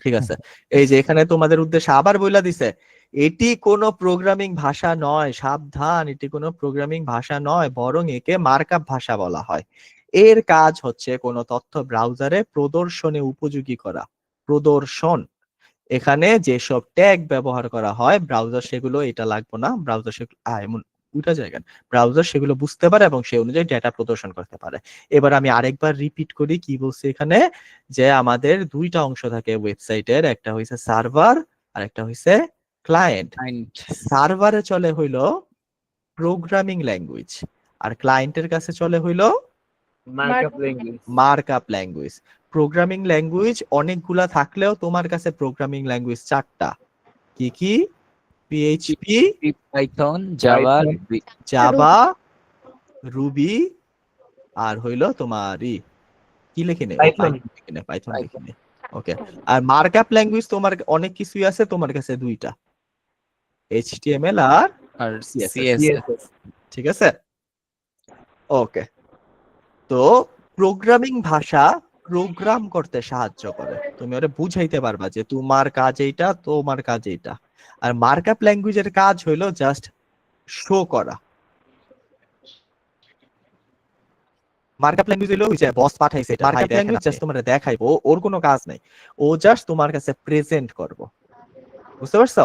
ঠিক আছে? এই যে এখানে তোমাদের উদ্দেশ্যে আবার বইলা দিছে এটি কোনো প্রোগ্রামিং ভাষা নয়, সাবধান, এটি কোনো প্রোগ্রামিং ভাষা নয়, বরং একে মার্কআপ ভাষা বলা হয়। এর কাজ হচ্ছে কোনো তথ্য ব্রাউজারে প্রদর্শনে উপযোগী করা। প্রদর্শন, এখানে যেসব ট্যাগ ব্যবহার করা হয় ব্রাউজার সেগুলো, এটা লাগবে না, ব্রাউজার সেগুলো এমন দুটা জায়গা, ব্রাউজার সেগুলো বুঝতে পারে এবং সেই অনুযায়ী ডেটা প্রদর্শন করতে পারে। এবার আমি আরেকবার রিপিট করি কি বলছি এখানে, যে আমাদের দুইটা অংশ থাকে ওয়েবসাইটের, একটা হইছে সার্ভার আর একটা হইছে ক্লায়েন্ট। সার্ভারে চলে হইলো প্রোগ্রামিং ল্যাঙ্গুয়েজ আর ক্লায়েন্টের কাছে চলে হইলো মার্কআপ ল্যাঙ্গুয়েজ। প্রোগ্রামিং ল্যাঙ্গুয়েজ অনেকগুলা থাকলেও তোমার কাছে প্রোগ্রামিং ল্যাঙ্গুয়েজ চারটা। কি কি? পিএইচপি, পাইথন, জাভা, রুবি, আর হইলো তোমার কি লিখে নে, পাইথন লিখে নে। ওকে, আর মার্কআপ ল্যাঙ্গুয়েজ তোমার অনেক কিছুই আছে, তোমার কাছে দুইটা, এইচটিএমএল আর সিএসএস, ঠিক আছে? ওকে, তো প্রোগ্রামিং ভাষা প্রোগ্রাম করতে সাহায্য করে। তুমি ওরে বুঝাইতে পারবা যে তোমার কাজ এইটা, তোমার কাজ এইটা। আর মার্কআপ ল্যাঙ্গুয়েজের কাজ হইলো জাস্ট শো করা। মার্কআপ ল্যাঙ্গুয়েজ হইলো ওই যে বস পাঠাইছে, মার্কআপ ল্যাঙ্গুয়েজ জাস্ট তোমারে দেখাইবো, ওর কোনো কাজ নাই, ও জাস্ট তোমার কাছে প্রেজেন্ট করব। বুঝতে পারছো?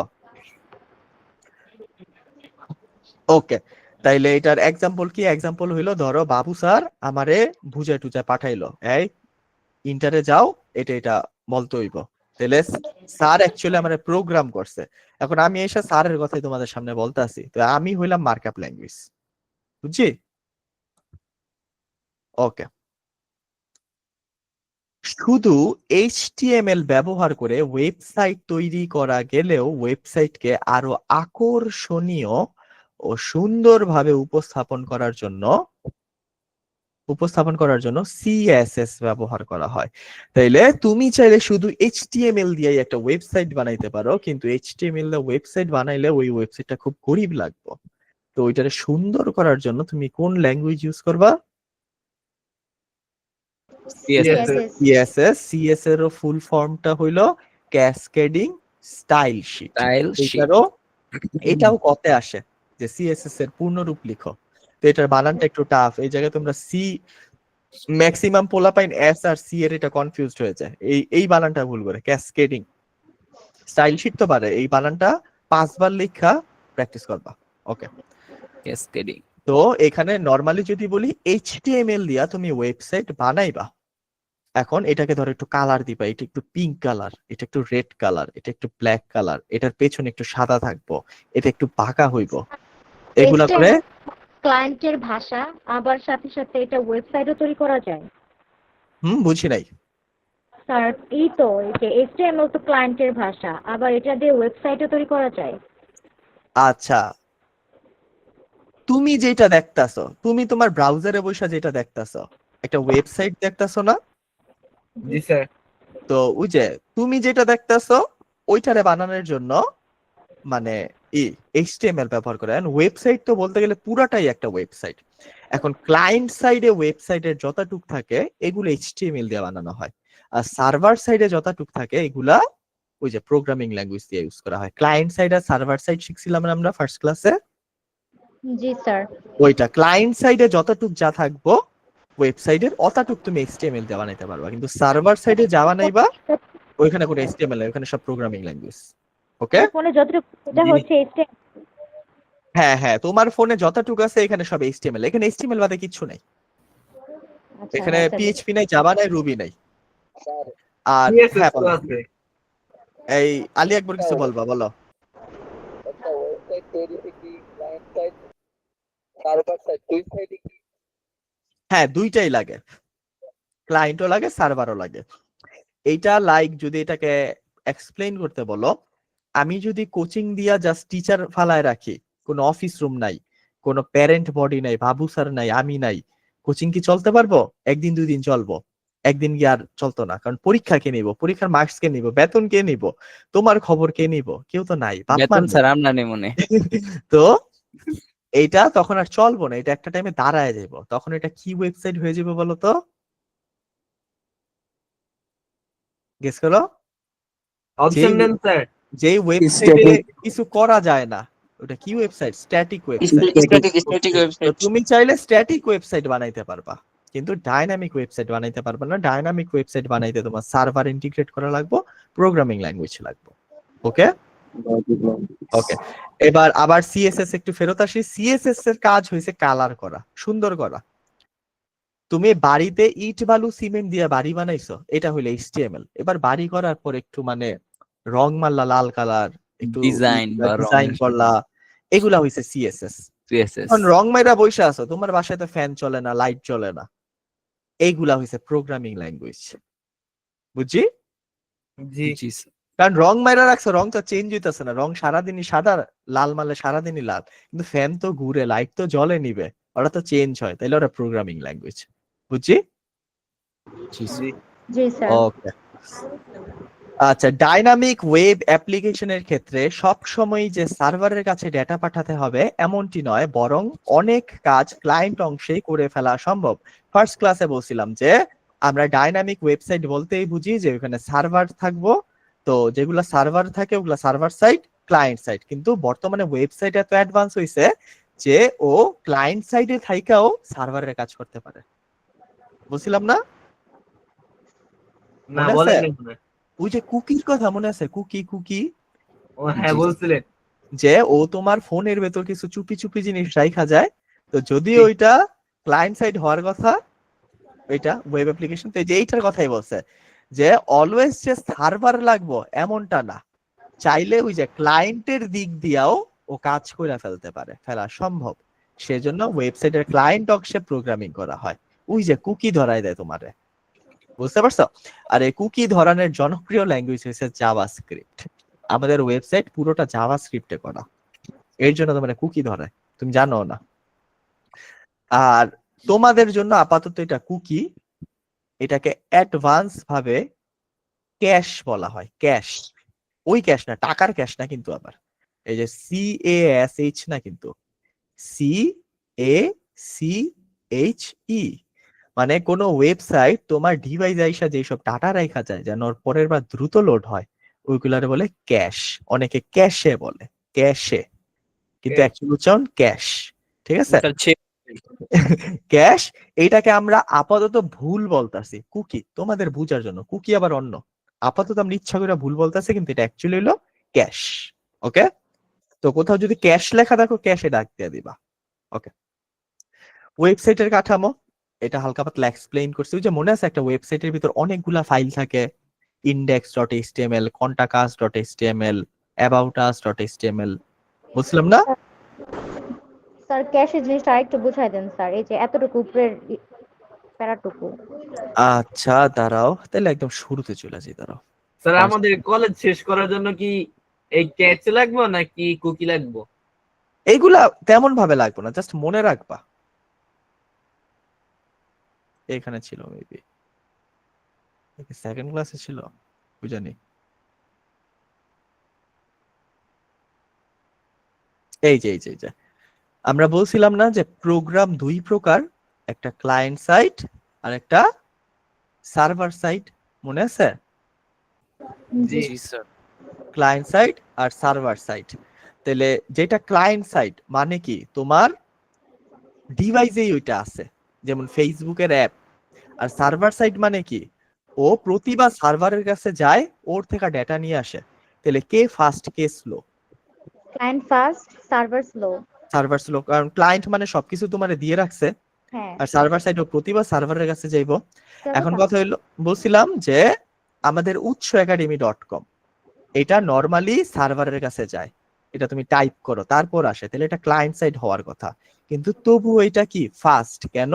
ওকে, তাইলে এটার এক্সাম্পল কি? এক্সাম্পল হইলো ধরো বাবু স্যার আমারে বুঝাই টুজায় পাঠাইলো, এই ইন্টারে যাও এটা এটা বলতে হইব। তাহলে স্যার অ্যাকচুয়ালি আমারে প্রোগ্রাম করছে। এখন আমি এসে স্যারের কথাই তোমাদের সামনে বলতে আসি, তো আমি হইলাম মার্কআপ ল্যাঙ্গুয়েজ। বুঝছি? ওকে, শুধু HTML ব্যবহার করে ওয়েবসাইট তৈরি করা গেলেও ওয়েবসাইটকে আরো আকর্ষণীয় ও সুন্দরভাবে উপস্থাপন করার জন্য CSS ব্যবহার করা হয়। তাইলে তুমি চাইলে শুধু HTML দিয়ে একটা ওয়েবসাইট বানাইতে পারো, কিন্তু HTML দিয়ে ওয়েবসাইট বানাইলে ওই ওয়েবসাইটটা খুব গরিব লাগবে। তো ওইটারে সুন্দর করার জন্য তুমি কোন ল্যাঙ্গুয়েজ ইউজ করবা? CSS। CS এর ফুল ফর্মটা হইলো ক্যাসকেডিং স্টাইল শিট। এটাও কতে আসে যে CSS এর পূর্ণরূপ লিখো, তো এটার বানানটা একটু টাফ। এই জায়গায় তোমরা ম্যাক্সিমাম পোলাপাইন S আর C এর এটা কনফিউজড হয়ে যায়, এই বানানটা ভুল করে। ক্যাসকেডিং স্টাইল শিট তো পারে, এই বানানটা 5 বার লেখা প্র্যাকটিস করবা। ওকে, ক্যাসকেডিং। তো এখানে নরমালি যদি বলি HTML দিয়া তুমি ওয়েবসাইট বানাইবা, এখন এটাকে ধরো একটু কালার দিবা, এটা একটু পিঙ্ক কালার, এটা একটু রেড কালার, এটা একটু ব্ল্যাক কালার, এটার পেছনে একটু সাদা থাকবো, এটা একটু বাঁকা হইব, এগুলা করে। ক্লায়েন্টের ভাষা, আবার সাথে সাথে এটা ওয়েবসাইটও তৈরি করা যায়। বুঝি নাই স্যার এই তো এই যে HTML তো ক্লায়েন্টের ভাষা, আবার এটা দিয়ে ওয়েবসাইটও তৈরি করা যায়। আচ্ছা, তুমি যেটা দেখতাছো, তুমি তোমার ব্রাউজারে বসে যেটা দেখতাছো, একটা ওয়েবসাইট দেখতাছো না? জি স্যার। তো ওই যে তুমি যেটা দেখতাছো ওইটারে বানানোর জন্য মানে HTML ব্যবহার করে। ওয়েবসাইট তো বলতে গেলে পুরাটাই একটা ওয়েবসাইট। এখন ক্লায়েন্ট সাইডে ওয়েবসাইটের যতটুক থাকে এগুলো HTML দিয়ে বানানো হয়, আর সার্ভার সাইডে যতটুক থাকে এগুলা ওই যে প্রোগ্রামিং ল্যাঙ্গুয়েজ দিয়ে ইউজ করা হয়। ক্লায়েন্ট সাইড আর সার্ভার সাইড শিখছিলাম না আমরা ফার্স্ট ক্লাসে? জি স্যার। ওইটা ক্লায়েন্ট সাইডে যতটুক যা থাকবো ওয়েবসাইটের অতটুক তুমি HTML দিয়ে বানাইতে পারবা, কিন্তু সার্ভার সাইডে যা বানাইবা ওইখানে কোনো HTML নাই, ওখানে সব প্রোগ্রামিং ল্যাঙ্গুয়েজ। ওকে, ফোনে যতটুকু এটা হচ্ছে HTML। হ্যাঁ হ্যাঁ, তোমার ফোনে যতটুকু আছে এখানে সব HTML, এখানে HTML বাদে কিচ্ছু নাই। এখানে PHP নাই, জাভা নাই, রুবি নাই। আর হ্যাঁ বলো, এই আলী আকবর কিছু বলবা, বলো। হ্যাঁ, দুইটাই লাগে, ক্লায়েন্টও লাগে সার্ভারও লাগে। এইটা লাইক যদি এটাকে এক্সপ্লেইন করতে বলো, আমি যদি কোচিং দিয়া জাস্ট টিচার ফালায় রাখি, কোনো অফিস রুম নাই, কোনো প্যারেন্ট বডি নাই, বাবু স্যার নাই, আমি নাই, কোচিং কি চলতে পারবো? একদিন 2 দিন চলবো, একদিন গিয়ে আর চলতো না। কারণ পরীক্ষা কে নিব, পরীক্ষার মার্কস কে নিব, বেতন কে নিব, তোমার খবর কে নিব? কেউ তো নাই, বেতন স্যার আমরা নেই মনে। তো এইটা তখন আর চলবো না, এটা একটা টাইমে দাঁড়ায় যাবো। তখন এটা কি ওয়েবসাইট হয়ে যাবে বলো তো? গেস করো। অপশন দেন স্যার। যে ওয়েবসাইটে কিছু করা যায় না ওটা কি website? Static website. Static website. তুমি চাইলে স্ট্যাটিক ওয়েবসাইট বানাইতে পারবা, কিন্তু ডাইনামিক ওয়েবসাইট বানাইতে পারবা না। ডাইনামিক ওয়েবসাইট বানাইতে তোমার সার্ভার ইন্টিগ্রেট করা লাগবে, প্রোগ্রামিং ল্যাঙ্গুয়েজ লাগবে। ওকে ওকে, এবার আবার CSS একটু ফেরত আসি। CSS এর কাজ হইছে কালার করা, সুন্দর করা। তুমি বাড়িতে ইট বালু সিমেন্ট দিয়ে বাড়ি বানাইছো, এটা হইলো HTML। এবার বাড়ি করার পর একটু মানে রং মারলা, লাল কালার, একটু ডিজাইন করলা, এগুলা হইছে CSS। এখন রং মাইরা বইসা আছো, তোমার বাসায় তো ফ্যান চলে না, লাইট চলে না, এইগুলা হইছে প্রোগ্রামিং ল্যাঙ্গুয়েজ। বুঝছি? জি। কারণ রং মাইরা রাখছো, রং তো চেঞ্জ হইতেছে না, রং সারাদিনই সাদা, লাল মারলে সারাদিনই লাল, কিন্তু ফ্যান তো ঘুরে, লাইট তো জ্বলে নিবে, ওরা তো চেঞ্জ হয়, তাইলে ওরা প্রোগ্রামিং ল্যাঙ্গুয়েজ। বুঝছি? জি স্যার। ওকে, আচ্ছা, ডাইনামিক ওয়েব অ্যাপ্লিকেশনের ক্ষেত্রে সব সময় যে সার্ভারের কাছে ডেটা পাঠাতে হবে এমনটি নয়, বরং অনেক কাজ ক্লায়েন্ট অংশেই করে ফেলা সম্ভব। ফার্স্ট ক্লাসে বলছিলাম যে আমরা ডাইনামিক ওয়েবসাইট বলতেই বুঝি যে ওখানে সার্ভার থাকবো, তো যেগুলো সার্ভার থাকে ওগুলা সার্ভার সাইট, ক্লায়েন্ট সাইট। কিন্তু বর্তমানে ওয়েবসাইট এত অ্যাডভান্স হইছে যে ও ক্লায়েন্ট সাইডে থাইকাও সার্ভারের কাজ করতে পারে। বুঝছিলাম না? না মনে বলেন আছে? না। ওই যে কুকির কথা মনে আছে? কুকি ও হ্যাঁ জি। বলছিলেন। যে ও তোমার ফোনের ভেতর কিছু চুপি চুপি জিনিস রাখা যায়, তো যদি জি। ওইটা ক্লায়েন্ট সাইড হওয়ার কথা, এটা ওয়েব অ্যাপ্লিকেশন, তো এই যে এইটার কথাই বলছে যে অলওয়েজ যে সার্ভার লাগবো এমনটা না, চাইলে ওই যে ক্লায়েন্টের দিক দিয়াও ও কাজ করে ফেলা সম্ভব। সেজন্য ওয়েবসাইটের ক্লায়েন্ট অংশে প্রোগ্রামিং করা হয়। ওই যে কুকি ধরায় দেয় তোমারে, বুঝতে পারছো? আর এই কুকি ধরানোর জনপ্রিয় ল্যাঙ্গুয়েজ হচ্ছে জাভাস্ক্রিপ্ট। আমাদের ওয়েবসাইট পুরোটা জাভাস্ক্রিপ্টে করা, এর জন্য তোমার কুকি ধরায়, তুমি জানো না। আর তোমাদের জন্য আপাতত এটা কুকি, এটাকে অ্যাডভান্স ভাবে ক্যাশ বলা হয়। ক্যাশ, ওই ক্যাশ না, টাকার ক্যাশ না কিন্তু, আবার এই যে CASH না কিন্তু, CACHE, মানে কোন ওয়েবসাইট তোমার ডিভাইস আইসা যেসব ডাটা রাখা যায় যেন ওর পরের বার দ্রুত লোড হয়, ওইগুলারে বলে ক্যাশ। অনেকে ক্যাশে বলে, ক্যাশে, কিন্তু অ্যাকচুয়ালি উচ্চারণ ক্যাশ। ঠিক আছে? ক্যাশ, এইটাকে আমরা আপাতত ভুল বলতাছি কুকি, তোমাদের বুঝার জন্য। কুকি আবার অন্য, আপাতত আমরা ইচ্ছা করে ভুল বলতাছি, কিন্তু এটা অ্যাকচুয়ালি হলো ক্যাশ। ওকে, তো কোথাও যদি ক্যাশ লেখা দেখো ক্যাশে ডাক দিয়ে দিবা। ওকে, ওয়েবসাইটের কাঠামো এটা হালকা পাতলা এক্সপ্লেইন করছি। ওই যে মনে আছে একটা ওয়েবসাইটের ভিতর অনেকগুলা ফাইল থাকে, index.html, contactus.html, aboutus.html, বুঝলাম না? স্যার ক্যাশের জিনিসটা আরেকটু বুঝাই দেন স্যার, এই যে এতটুকু উপরের প্যারাটুকু। আচ্ছা দাঁড়াও, তাহলে একদম শুরুতে চলে যাই, দাঁড়াও। স্যার আমাদের কলেজ শেষ করার জন্য কি এই ক্যাচ লাগবে নাকি কুকি লাগবে? এইগুলা তেমন ভাবে লাগবে না, জাস্ট মনে রাখবা। এখানে ছিল মেবি, সেকেন্ড ক্লাসে ছিল, বুঝানি। এই যে আমরা বলছিলাম না যে প্রোগ্রাম দুই প্রকার, একটা ক্লায়েন্ট সাইট আর একটা সার্ভার সাইট, মনে আছে? জি জি স্যার। ক্লায়েন্ট সাইট আর সার্ভার সাইট। তাহলে যেটা ক্লায়েন্ট সাইট মানে কি, তোমার ডিভাইসেই ওইটা আছে, যেমন ফেসবুকের অ্যাপ। আর সার্ভার সাইট মানে কি, ও প্রতিবার সার্ভারের কাছে যায়, ওর থেকে ডেটা নিয়ে আসে। তাহলে কে ফাস্ট কে slow? Client fast, server slow. Server slow, কারণ ক্লায়েন্ট মানে সবকিছু তোমারে দিয়ে রাখছে, হ্যাঁ, আর সার্ভার সাইড ও প্রতিবার সার্ভারের কাছে যাইবো। চলো এখন তাহলে। কথা হইলো, বলছিলাম যে আমাদের utshoacademy.com এটা নরমালি সার্ভারের কাছে যায়, এটা তুমি টাইপ করো তারপর আসে, তাহলে এটা ক্লায়েন্ট সাইড হওয়ার কথা। কিন্তু তবু এটা কি ফাস্ট কেন?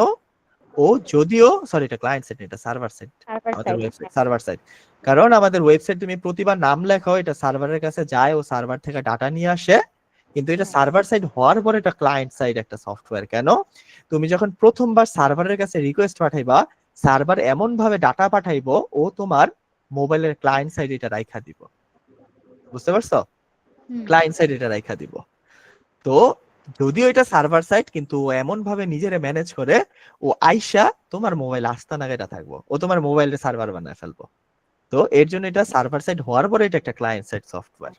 ও যদিও সরি, এটা ক্লায়েন্ট সাইড, এটা সার্ভার সাইড, সার্ভার আমাদের সাইড। Website server side. কারণ আমাদের ওয়েবসাইট তুমি প্রতিবার নাম লেখাও, এটা সার্ভারের কাছে যায়, ও সার্ভার থেকে ডাটা নিয়ে আসে। কিন্তু এটা সার্ভার সাইড হওয়ার পর এটা ক্লায়েন্ট সাইড একটা সফটওয়্যার। কেন? তুমি যখন প্রথমবার সার্ভারের কাছে রিকোয়েস্ট পাঠাইবা, সার্ভার এমন ভাবে ডাটা পাঠাইবো, ও তোমার মোবাইলের ক্লায়েন্ট সাইড এটা রাইখা দিব, বুঝতে পারছো? ক্লায়েন্ট সাইড এটা রাইখা দিব। তো যদিও এটা সার্ভার সাইড, কিন্তু ও এমন ভাবে নিজেরে ম্যানেজ করে, ও আইসা তোমার মোবাইল আস্তানাগাটা থাকবো, ও তোমার মোবাইলের সার্ভার বানায় ফেলবো। তো এর জন্য এটা সার্ভার সাইড হওয়ার পরে এটা একটা ক্লায়েন্ট সাইড সফটওয়্যার।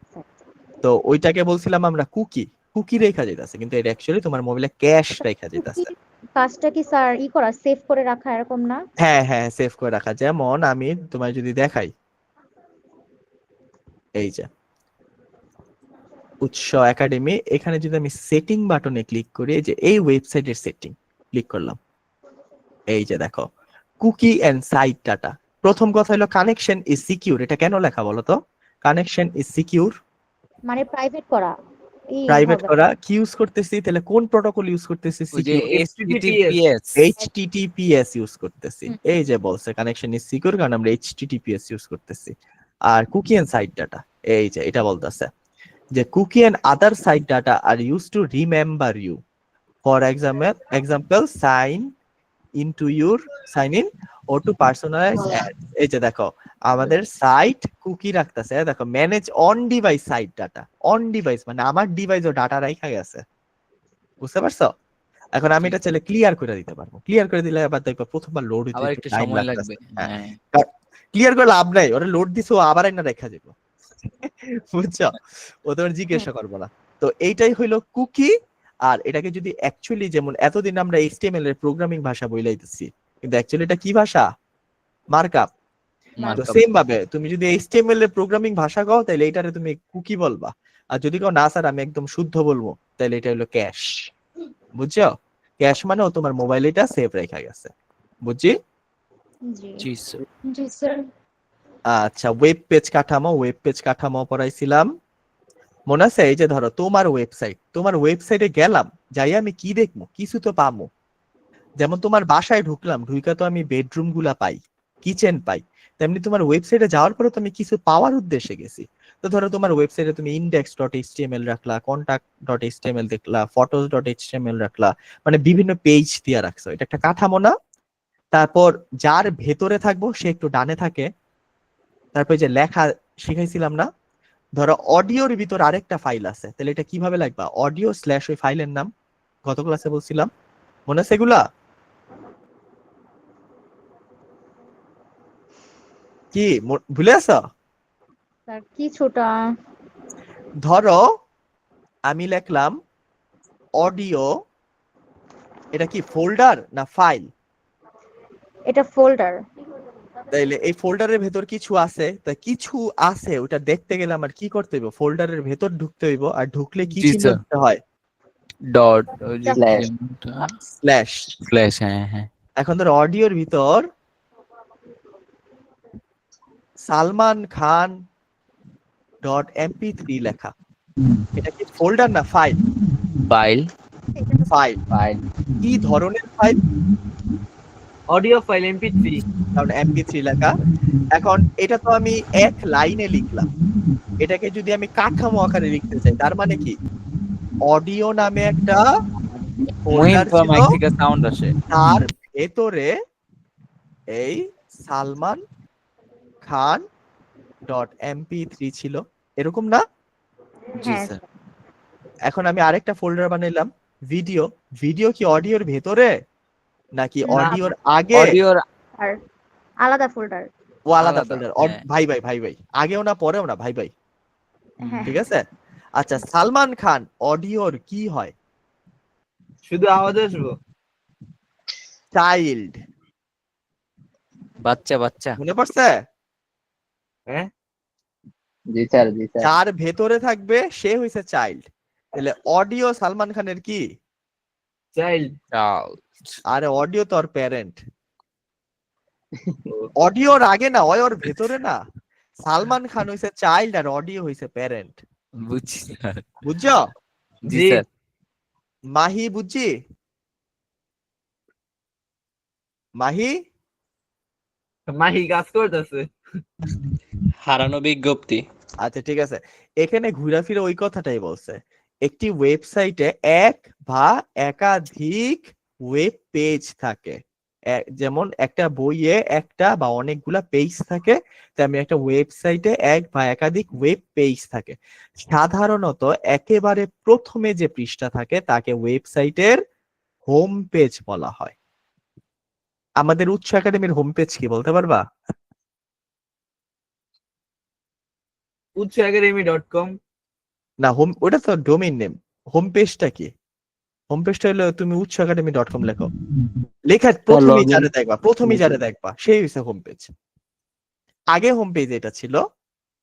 তো ওইটাকে বলছিলাম আমরা কুকি, কুকি রেখা যেতেছে, কিন্তু এটা অ্যাকচুয়ালি তোমার মোবাইলে ক্যাশ রেখা যেতেছে। কাজটা কি স্যার করা, সেভ করে রাখা এরকম না? হ্যাঁ হ্যাঁ, সেভ করে রাখা। যেমন আমি তোমায় যদি দেখাই, এই যে উৎস একাডেমি, এখানে যদি আমি সেটিং বাটনে ক্লিক করি, এই যে এই ওয়েবসাইটের সেটিং ক্লিক করলাম, এই যে দেখো কুকি এন্ড সাইট ডাটা। প্রথম কথা হলো কানেকশন ইজ সিকিউর। এটা কেন লেখা বলো তো? কানেকশন ইজ সিকিউর মানে প্রাইভেট করা, প্রাইভেট করা। কি ইউজ করতেছি তাহলে, কোন প্রোটোকল ইউজ করতেছি? ওই যে সিকিউর HTTPS HTTPS ইউজ করতেছি। এই যে বলছে কানেকশন ইজ সিকিউর, কারণ আমরা HTTPS ইউজ করতেছি। আর কুকি এন্ড সাইট ডাটা, এই যে এটা বলতেছে যে cookie and other site data are use to remember you, for example sign in or to personalize ads. এই যে দেখো আমাদের সাইট কুকি রাখতেছে, দেখো manage on device site data. On device মানে আমার ডিভাইসও ডাটা রাখা গেছে, বুঝতে পারছো? এখন আমি এটা চাইলে ক্লিয়ার করে দিতে পারবো, ক্লিয়ার করে দিলে আবার দেখবা প্রথমবার লোড হইতে আবার একটু একটু টাইম সময় লাগতেছে। লাগবে। হ্যাঁ, হ্যাঁ ক্লিয়ার করে লাভ নাই, ওরা লোড দিছে ও আবার না দেখা যাবে, বুঝছো? ও তোমার জিজ্ঞাসা করবো না। তো এইটাই হইলো কুকি। আর এটাকে যদি অ্যাকচুয়ালি, যেমন এতদিন আমরা HTML এর প্রোগ্রামিং ভাষা বইলাইতেছি, কিন্তু অ্যাকচুয়ালি এটা কি ভাষা? মার্কআপ। তো মার্কআপ। সেম ভাবে তুমি যদি HTML এর প্রোগ্রামিং ভাষা কও তাহলে এটারে তুমি কুকি বলবা, আর যদি কও না স্যার আমি একদম শুদ্ধ বলবো তাহলে এটা হলো ক্যাশ। বুঝছো? ক্যাশ মানে ও তোমার মোবাইলে এটা সেভ রাখা গেছে। বুঝছি? জি জি স্যার। জি স্যার আচ্ছা, ওয়েব পেজ কাঠামো পড়াইছিলাম, মনে আছে? এই যে ধরো তোমার ওয়েবসাইটে গেলাম, যাই আমি কি দেখবো? কিছু তো পাবো। যেমন তোমার বাসায় ঢুকলাম, ঢুইকা তো আমি বেডরুম গুলা পাই, কিচেন পাই, তেমনি তোমার ওয়েবসাইটে যাওয়ার পরে তো আমি কিছু পাওয়ার উদ্দেশ্যে গেছি। তো ধরো তোমার ওয়েবসাইটে তুমি index.html রাখলা, contact.html দেখলা, photos.html রাখলা, মানে বিভিন্ন পেজ দিয়ে রাখছো, এটা একটা কাঠামো না? তারপর যার ভেতরে থাকবো সে একটু ডানে থাকে। তারপর যে লেখা শিখাইছিলাম না, ধরো অডিওর ভিতর আরেকটা ফাইল আছে, তাহলে এটা কিভাবে লিখবা? অডিও স্ল্যাশ ওই ফাইলের নাম, গত ক্লাসে বলছিলাম, মনে আছে এগুলা? কি ভুলে আছো? স্যার কিছুটা। ধরো আমি লিখলাম অডিও, এটা কি ফোল্ডার না ফাইল? এটা ফোল্ডার। তাইলে এই ফোল্ডারের ভেতর কিছু আছে, তা কিছু আছে ওটা দেখতে গেলে আমার কি করতে হইব? ফোল্ডারের ভেতর ঢুকতে হইব, আর ঢুকলে কি জি চিহ্ন স্যার। দিতে হয়? Dot Slash. স্ল্যাশ। স্ল্যাশ। হ্যাঁ হ্যাঁ। এখন ধরো অডিওর ভিতর সালমান খান .mp3 লেখা, এটা কি ফোল্ডার না ফাইল? ফাইল। ফাইল। File. কি ধরনের ফাইল? Audio file MP3। কারণ mp3 লেখা। এখন এটা তো আমি এক লাইনে লিখলাম, এটাকে যদি আমি কাঠামো আকারে লিখতে চাই, তার মানে কি? অডিও নামে একটা মুহিম ফোল্ডার তো ছিল, মাইক থেকে সাউন্ড আসে। তার ভেতরে এই সালমান খান .mp3 ছিল, এরকম না? জি হ্যাঁ স্যার। এখন আমি আরেকটা ফোল্ডার বানাইলাম ভিডিও। ভিডিও কি অডিওর ভেতরে নাকি না, অডিওর আগে? অডিওর আর আলাদা ফোল্ডার। ও আলাদা আলাদা, ফোল্ডার। হ্যাঁ। ভাই আগেও না পরেও না, ভাই। হ্যাঁ ঠিক আছে। আচ্ছা, সালমান খান অডিওর কি হয়? শুধু আওয়াজ আসবো। চাইল্ড। বাচ্চা। মনে পড়ছে? হ্যাঁ, জি স্যার, জি স্যার। যার ভেতরে থাকবে সে হইছে চাইল্ড। তাহলে অডিও সালমান খানের কি? চাইল্ড। আরে অডিও তো ওর প্যারেন্ট। অডিওর আগে না, ওর ভেতরে না। সালমান খান হইছে চাইল্ড আর অডিও হইছে প্যারেন্ট। বুঝছি স্যার। বুঝছো? জি জি। স্যার। মাহি বুঝছি? মাহি মাহি কাজ করতেছে। হারানো বিজ্ঞপ্তি। আচ্ছা ঠিক আছে, এখানে ঘুরা ফিরে ওই কথাটাই বলছে। একটি ওয়েবসাইটে এক বা একাধিক ওয়েব পেজ থাকে, যেমন একটা বইয়ে একটা বা অনেকগুলা পেজ থাকে, তেমনি একটা ওয়েবসাইটে এক বা একাধিক ওয়েব পেজ থাকে। সাধারণত একেবারে প্রথমে যে পৃষ্ঠা থাকে তাকে ওয়েবসাইটের হোম পেজ বলা হয়। আমাদের উৎস একাডেমির হোম পেজ কি বলতে পারবা? utsacademy.com। না, হোম ওটা তো ডোমেইন নেম। হোম পেজটা কি? হোম পেজটা হলো তুমি utsacademy.com লেখো, লেখার প্রথমেই login। যারা দেখবা সেই হচ্ছে হোম পেজ। আগে হোম পেজ এটা ছিল,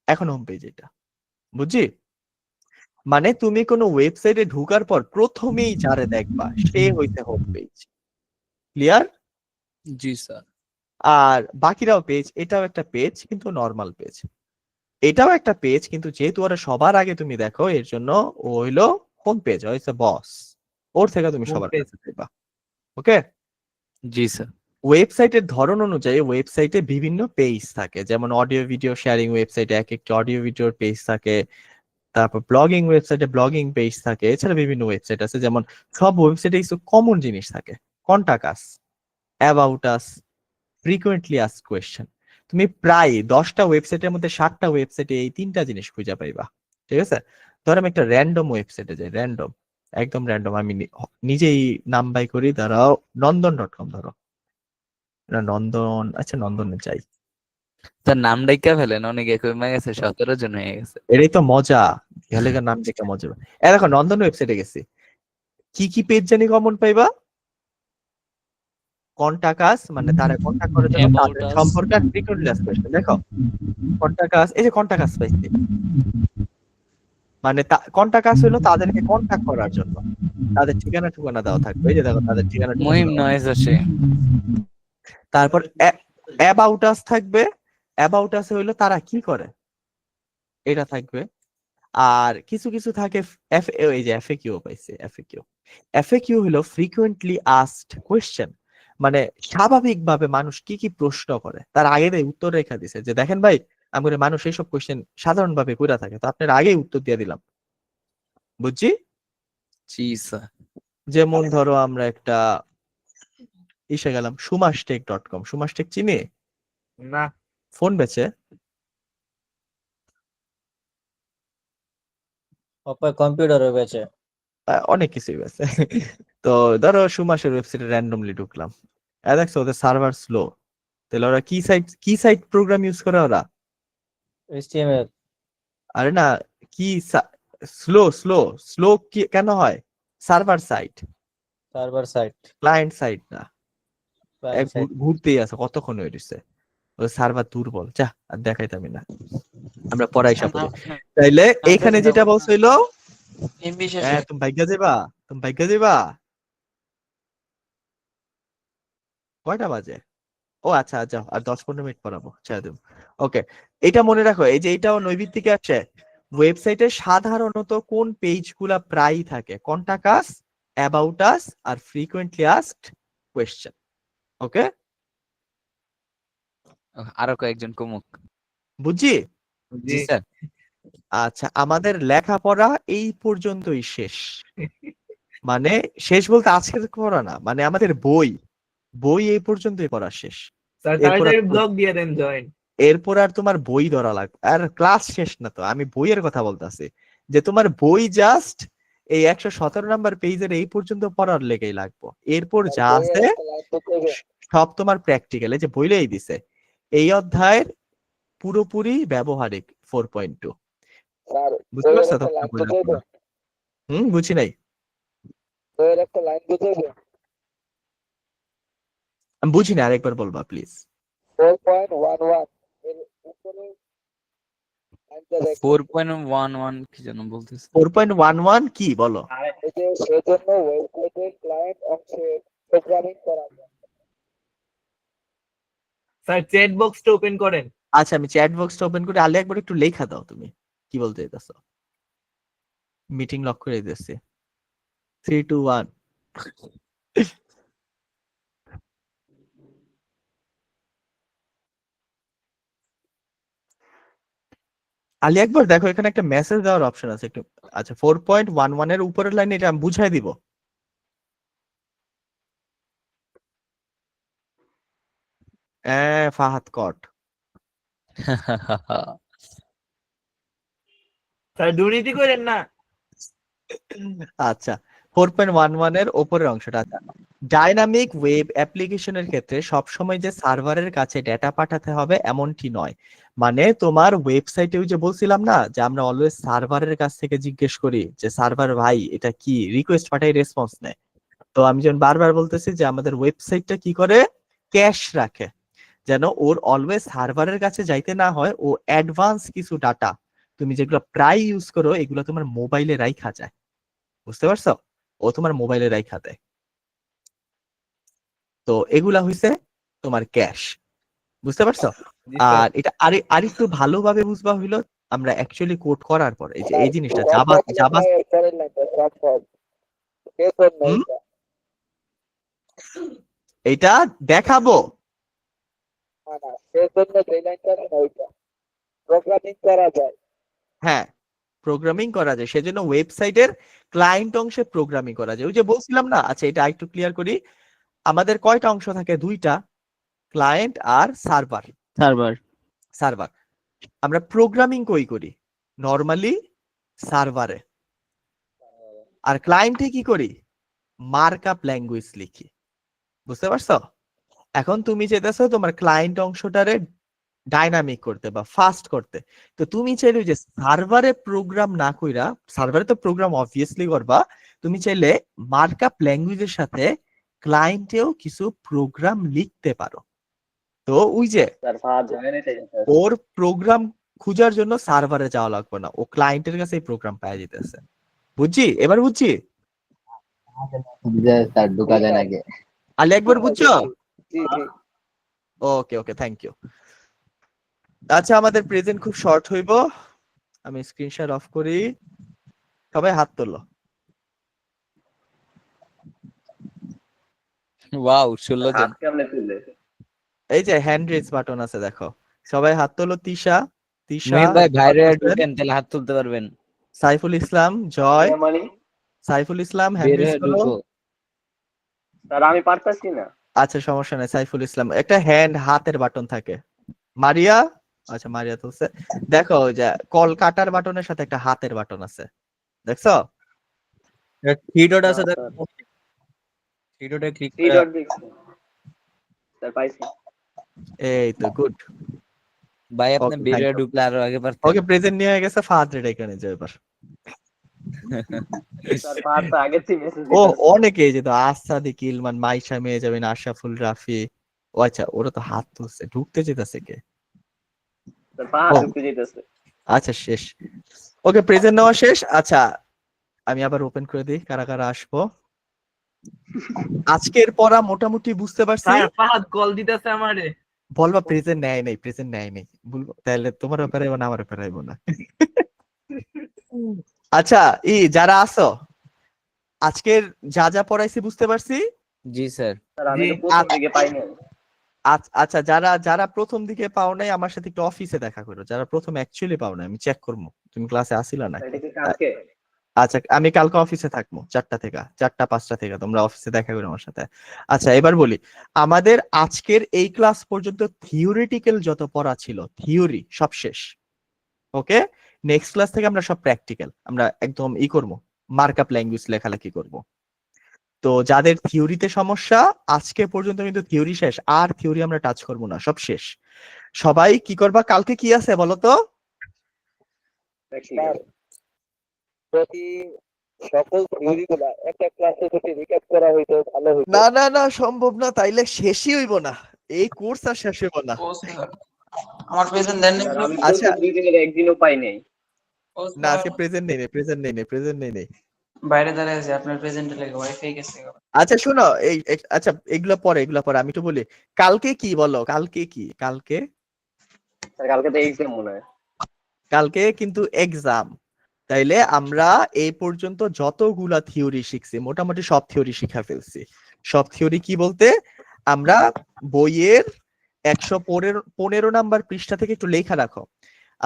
এখন হোম পেজ এটা। বুঝছি? মানে তুমি কোনো ওয়েবসাইটে ঢোকার পর প্রথমেই যারা দেখবা সে হইছে হোম পেজ। ক্লিয়ার? জি স্যার। আর বাকিরাও পেজ, এটাও একটা পেজ কিন্তু নরমাল পেজ, এটাও একটা পেজ কিন্তু যেহেতু ওরা সবার আগে তুমি দেখো এর জন্য ও হইলো হোম পেজ, হইছে বস, ওর থেকে তুমি সবার Homepage। কাছে যাইবা। ওকে। জি স্যার। ওয়েবসাইটের ধরন অনুযায়ী ওয়েবসাইটে বিভিন্ন পেজ থাকে, যেমন অডিও ভিডিও শেয়ারিং ওয়েবসাইটে এক একটা অডিও ভিডিওর পেজ থাকে, তারপর ব্লগিং ওয়েবসাইটে ব্লগিং পেজ থাকে, এছাড়া বিভিন্ন ওয়েবসাইট আছে। যেমন সব ওয়েবসাইটে কিছু কমন জিনিস থাকে, contact us, about us, frequently asked question. তুমি প্রায় 10টা ওয়েবসাইটের মধ্যে 7টা ওয়েবসাইটে এই 3টা জিনিস খুঁজে পাইবা। ঠিক আছে। ধর আমি একটা র্যান্ডম ওয়েবসাইটে যাই, র্যান্ডম একদম র্যান্ডম, আমি নিজেই নাম বাই করি, দাঁড়াও, নন্দন.com ধরো, না নন্দন, আচ্ছা নন্দনে যাই। তার নাম ডাইকা ফেলেন, অনেকে কমে গেছে, 17 জন হয়ে গেছে। এটাই তো মজা, গেলেগা নাম দেখে মজা। দেখো নন্দন ওয়েবসাইটে গেছি, কি কি পেজ জানি কমন পাইবা? কন্টাক্ট, মানে তারা কন্টাক্ট করার জন্য About তাদের us. সম্পর্কে আর ফ্রিকোয়েন্টলি আস কোয়েশ্চেন। দেখো কন্টাক্ট, এই যে কন্টাক্ট পাইছি, মানে কন্টাক্ট হলো তাদেরকে কন্টাক্ট করার জন্য, তাদের ঠিকানা ঠিকানা দেওয়া থাকবে, এই যে দেখো তাদের ঠিকানা ঠিকানা মুহিম দেওয়া। নয়েজ আসে। তারপর অ্যাবাউট আস থাকবে, অ্যাবাউট আস হইলো তারা কি করে এটা থাকবে। আর কিছু কিছু থাকে এই যে এফএকিউ পাইছে, এফএকিউ, এফএকিউ হলো ফ্রিকুয়েন্টলি আস্কড কোয়েশ্চেন, মানে স্বাভাবিকভাবে মানুষ কি কি প্রশ্ন করে তার আগে উত্তর রেখা দিছে, যে দেখেন ভাই আমাদের মানুষ এইসব কোয়েশ্চেন সাধারণভাবে কইরা থাকে, তো আপনার আগেই উত্তর দিয়ে দিলাম, বুঝছি। জি স্যার। যেমন ধরো আমরা একটা ইসে গেলাম, sumastek.com, সুমাসটেক চিনি? না। ফোন বেচে, কম্পিউটারও বেচে। অনেক কিছুই আছে। তো ধরো সুমাসের ওয়েবসাইটে র্যান্ডমলি ঢুকলাম, দেখছো ওদের সার্ভার স্লো, তাহলে ওরা কি সাইট প্রোগ্রাম ইউজ করে ওরা? HTML। আরে না, কি স্লো স্লো স্লো কেন হয়? Server side, server side. Client side না। ঘুরতেই আছে, কতক্ষণ হয়েছে, ওই সার্ভার দুর্বল, যা আর দেখাইতামই না, আমরা পড়াইসা পড়ি। তাইলে এখানে যেটা বলছিল, হ্যাঁ তুমি ভাগ্যা যাবা, তুমি ভাগ্যা যাবা, কয়টা বাজে? ও আচ্ছা আচ্ছা, আর 10-15 মিনিট পড়াবো, ছেড়ে দেব। ওকে, এটা মনে রাখো, এই যে এটাও নৈবিত থেকে আসে। ওয়েবসাইটে সাধারণত কোন পেজগুলা প্রায়ই থাকে? কন্টাক্ট আস, অ্যাবাউট আস, আর ফ্রিকুয়েন্টলি আস্কড কোয়েশ্চেন। ওকে, আরো কয়েকজন কমুক। বুঝছি? জি স্যার। আচ্ছা, আমাদের লেখাপড়া এই পর্যন্তই শেষ, মানে শেষ বলতে আজকের পড়া না, মানে আমাদের বই এই পর্যন্তই পড়া শেষ। স্যার এরপর তাড়াতাড়ি আর- ব্লগ দিয়ে দেন জয়েন। এরপর আর তোমার বই ধরা লাগবে, আর ক্লাস শেষ না তো, আমি বইয়ের কথা বলতেছি, যে তোমার বই জাস্ট এই 117 নাম্বার পেজের এই পর্যন্ত পড়ার লেগেই লাগবে, এরপর যা আছে সব তোমার প্র্যাকটিক্যাল, এই যে বইলেই দিছে এই অধ্যায়ের পুরোপুরি ব্যবহারিক 4.2। বুঝতে পারছো তো? বুঝি নাই, আমি বুঝি না, আরেকবার বলবা প্লিজ। 4.11 কি যেন বলতেছে। 4.11 কি বলো? স্যার চ্যাট বক্সটা ওপেন করেন। আচ্ছা, আমি চ্যাট বক্সটা ওপেন করে, আলে একবার একটু লেখা দাও, তুমি কি বলতে চাইতেছো? মিটিং লক করে দিতেছি, 3 2 1। আলি একবার দেখো, এখানে একটা মেসেজ দেওয়ার অপশন আছে একটু। আচ্ছা, 4.11 এর উপরের লাইনে এটা আমি বুঝাই দিব। ফাহাদ কট। স্যার দুর্নীতি করেন না। আচ্ছা, 4.11 এর উপরের অংশটা, ডাইনামিক ওয়েব অ্যাপ্লিকেশনের ক্ষেত্রে সবসময় যে সার্ভারের কাছে ডেটা পাঠাতে হবে এমনটি নয়। মানে তোমার ওয়েবসাইটে ওই যে বলছিলাম না, যে আমরা অলওয়েজ সার্ভারের কাছ থেকে জিজ্ঞেস করি যে সার্ভার ভাই এটা কি, রিকোয়েস্ট পাঠাই রেসপন্স নেয়। তো আমি যেন বারবার বলতেছি যে আমাদের ওয়েবসাইটটা কি করে, ক্যাশ রাখে, যেন ওর অলওয়েজ সার্ভারের কাছে যাইতে না হয়, ও অ্যাডভান্স কিছু ডাটা তুমি যেগুলো প্রায় ইউজ করো এগুলো তোমার মোবাইলে রাইখা যায়, বুঝতে পারছো? ও তোমার মোবাইলে রাইখা দেয়। তো এগুলা হইছে তোমার ক্যাশ, বুঝতে পারছো? আর এটা আরেকটু ভালোভাবে বুঝবা হইলো আমরা অ্যাকচুয়ালি কোড করার পর, এই যে এই জিনিসটা জাভা জাভা এটা দেখাবো। হ্যাঁ, প্রোগ্রামিং করা যায়, সেজন্য ওয়েবসাইটের ক্লায়েন্ট অংশে প্রোগ্রামিং করা যায়, ওই যে বলছিলাম না। আচ্ছা, এটা একটু ক্লিয়ার করি, আমাদের কয়টা অংশ থাকে? দুইটা, ক্লায়েন্ট আর সার্ভার। সার্ভার আমরা প্রোগ্রামিং কই করি নরমালি সার্ভারে, আর ক্লায়েন্টে কি করি, মার্কআপ ল্যাঙ্গুয়েজ লিখি। বুঝতে পারছো? এখন তুমি চাইতেছো তোমার ক্লায়েন্ট অংশটারে ডাইনামিক করতে বা ফাস্ট করতে। তো তুমি চাইলে যে সার্ভারে প্রোগ্রাম না কইরা, সার্ভারে তো প্রোগ্রাম অবভিয়াসলি করবা, তুমি চাইলে মার্কআপ ল্যাঙ্গুয়েজের সাথে ক্লায়েন্টেও কিছু প্রোগ্রাম লিখতে পারো। তো ওই যে স্যার ফাহাদ জয়েন হইতে গেছে। ওর প্রোগ্রাম খুঁজার জন্য সার্ভারে যাওয়া লাগবে না, ও ক্লায়েন্টের কাছে প্রোগ্রাম পাওয়া যেতেছে। বুঝছি? এবার বুঝছি? জি স্যার, ঢুকা যায় নাকি? আর একবার বুঝছো? জি জি। ওকে ওকে, থ্যাংক ইউ। আচ্ছা, আমাদের প্রেজেন্ট খুব শর্ট হইব, আমি স্ক্রিনশট অফ করি। সবাই হাত তোলো। ওয়াও 16 জন। হাত কেমনে তুললে? এই যে হ্যান্ড রেজ বাটন আছে, দেখো। সবাই হাত তোলো। তিশা, মুহিত ভাই বাইরে হোসেন, ঢুকেন, তাহলে হাত তুলতে পারবেন। সাইফুল ইসলাম, জয়, মানে সাইফুল ইসলাম হ্যান্ড বের রেজ হয়ে করো। ঢুকো। স্যার আমি পারতাছি না। আচ্ছা, সমস্যা নাই। সাইফুল ইসলাম, একটা হ্যান্ড হাতের বাটন থাকে। মারিয়া, আচ্ছা মারিয়া তুলছে। দেখো ওই যে কল কাটার বাটনের সাথে একটা হাতের বাটন আছে, দেখছো? থ্রি ডট আছে, হ্যাঁ, দেখো থ্রি ডটে ক্লিক থ্রি করে ডট দেখছি। স্যার পাইছি। এই তো, গুড। ভাই আপনি Okay, বের thank হয়ে you. ঢুকলে আরো আগে পারতেন। ওকে, প্রেজেন্ট নিয়ে গেছে। ফাহাদ রেড এখানে যাও এবার। স্যার ফাহাদ তো আগে থেকে মেসেজ ও দিতেছে। অনেকে, এই যে তো আসাদিক, ইলমান, মাইশা মেয়ে যাবেন, আশরাফুল, রাফি। ও আচ্ছা, ওরা তো হাত তুলছে, ঢুকতে যেতেছে কে? স্যার ফাহাদ ও ঢুকতে যেতেছে। আচ্ছা, শেষ। ওকে, প্রেজেন্ট নেওয়া শেষ। আচ্ছা, আমি আবার ওপেন করে দিই কারা কারা আসবো। আজকের পড়া মোটামুটি বুঝতে পারছি। স্যার ফাহাদ কল দিতেছে আমারে। বলবা প্রেজেন্ট নেয় নাই, প্রেজেন্ট নেয় নাই বলবো, তাহলে তোমার ব্যাপারে না আমার ব্যাপারে আইবো না। আচ্ছা, যারা আছো, আজকের যা যা পড়াইছি বুঝতে পারছি। জি স্যার। স্যার আমি তো প্রথম দিকে পাই নাই। আচ্ছা, যারা যারা প্রথম দিকে পাও নাই আমার সাথে একটু অফিসে দেখা করো। যারা প্রথম অ্যাকচুয়ালি পাও নাই, আমি চেক করবো তুমি ক্লাসে আসিলা না। এটা কি কালকে? আচ্ছা, আমি কালকে অফিসে থাকবো 4টা থেকে 4টা 5টা থেকে, তোমরা অফিসে দেখা করো আমার সাথে। আচ্ছা, এবার বলি, আমাদের আজকের এই ক্লাস পর্যন্ত থিওরিটিক্যাল যত পড়া ছিল, থিওরি সব শেষ। ওকে, নেক্সট ক্লাস থেকে আমরা সব প্র্যাকটিক্যাল, আমরা একদম করবো, মার্কআপ ল্যাঙ্গুয়েজ লেখালেখি করব। তো যাদের থিওরিতে সমস্যা, আজকে পর্যন্ত কিন্তু থিওরি শেষ, আর থিওরি আমরা টাচ করব না, সব শেষ। সবাই কি করবা, কালকে কি আছে বলো তো? প্রতি সকল থিওরিগুলো একটা ক্লাসে যদি রিক্যাপ করা হইতো ভালো হইতো। না না না, সম্ভব না, তাইলে শেষই হইব না, এই কোর্স আর শেষ হইব না। আমার প্রেজেন্ট দেন স্যার আমি আচ্ছা, প্রথম দুই দিনের একদিনও পাই নাই। না আজকে প্রেজেন্ট নেই, প্রেজেন্ট নেই। বাইরে দাঁড়ায় আছে আপনার প্রেজেন্টে লেগে ওয়াইফাই গেছে। আচ্ছা শোনো, আচ্ছা এগুলো পরে আমি তো বলি, কালকে কি বলো, কালকে কি? কালকে স্যার কালকে তো এক্সাম মনে হয়। কালকে কিন্তু এক্সাম। তাইলে আমরা এই পর্যন্ত যতগুলা থিওরি শিখছি, মোটামুটি সব থিওরি শিখা ফেলছি। সব থিওরি কি বলতে, আমরা বইয়ের 115 নাম্বার পৃষ্ঠা থেকে, একটু লেখা রাখো,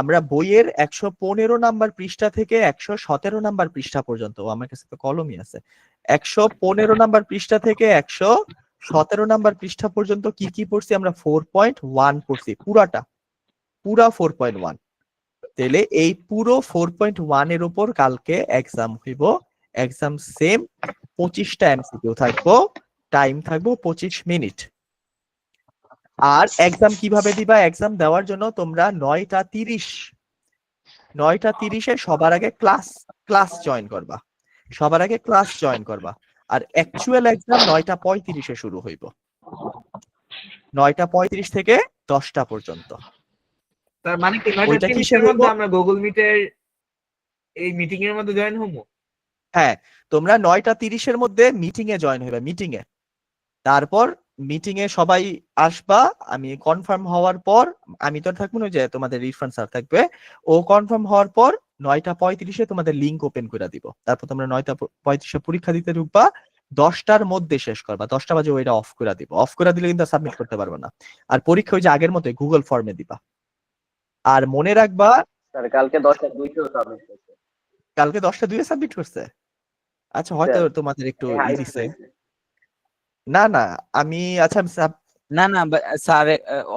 আমরা বইয়ের 115 নাম্বার পৃষ্ঠা থেকে 117 নাম্বার পৃষ্ঠা পর্যন্ত, আমার কাছে তো কলমই আছে, 115 নাম্বার পৃষ্ঠা থেকে 117 নাম্বার পৃষ্ঠা পর্যন্ত কি কি পড়ছি আমরা? 4.1 পড়ছি, পুরা 4.1। তাহলে এই পুরো 4.1 এর উপর কালকে এক্সাম হইব। এক্সাম সেম 25টা এমসিকিউ থাকবো, টাইম থাকবো 25 মিনিট। আর এক্সাম কিভাবে দিবা? এক্সাম দেওয়ার জন্য তোমরা 9টা 30 সবার আগে ক্লাস জয়েন করবা, আর অ্যাকচুয়াল এক্সাম 9টা 35 শুরু হইব, 9টা 35 থেকে 10টা পর্যন্ত। তার মানে কি ওইটা 9টা 30 কিসের এর মধ্যে হইব? আমরা গুগল মিটের এই মিটিং এর মধ্যে জয়েন হবো? হ্যাঁ, তোমরা 9টা 30 মধ্যে মিটিং এ জয়েন হইবা, মিটিং এ। তারপর মিটিং এ সবাই আসবা, আমি কনফার্ম হওয়ার পর, আমি তো থাকবো না, যে তোমাদের ইরফান স্যার থাকবে, ও কনফার্ম হওয়ার পর 9টা 35 তোমাদের লিংক ওপেন করে দিব। তারপর তোমরা 9টা 35 পরীক্ষা দিতে ঢুকবা, 10টার মধ্যে শেষ করবা, 10টা বাজে ওইটা অফ করে দিব। অফ করে দিলে কিন্তু সাবমিট করতে পারবে না। আর পরীক্ষা ওই যে আগের মতো গুগল ফর্মে দিবা। আর মনে রাখবা, স্যার কালকে 10টা 2 সাবমিট করছে। কালকে 10টা 2 সাবমিট করছে। আচ্ছা, হয়তো তোমাদের একটু ই দিছে। না না, আমি আচ্ছা না না স্যার,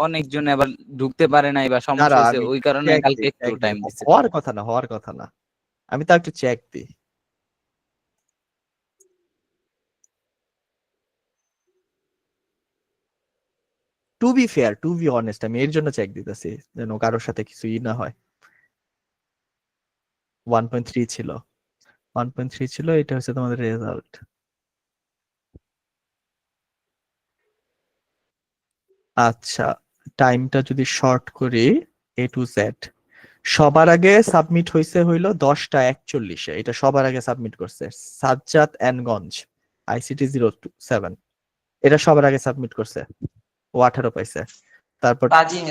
অনেকজন আবার ঢুকতে পারে নাই বা সমস্যা হয়েছে, ওই কারণে কালকে একটু টাইম দিচ্ছে। হওয়ার কথা না, আমি তাও একটু চেক দিই। To be fair, to be honest, আমি এর জন্য চেক দিতেছি যেন কারোর সাথে কিছু না হয়। 1.3 ছিল, 1.3 ছিল, এটা হচ্ছে তোমাদের রেজাল্ট। আচ্ছা, টাইমটা যদি শর্ট করি A to Z, সবার আগে সাবমিট হইছে হইলো 10:41, এটা সবার আগে সাবমিট করছে সাজ্জাদ এন্ড গঞ্জ, ICT 07, এটা সবার আগে সাবমিট করছে, ও 18 পাইছে। তারপর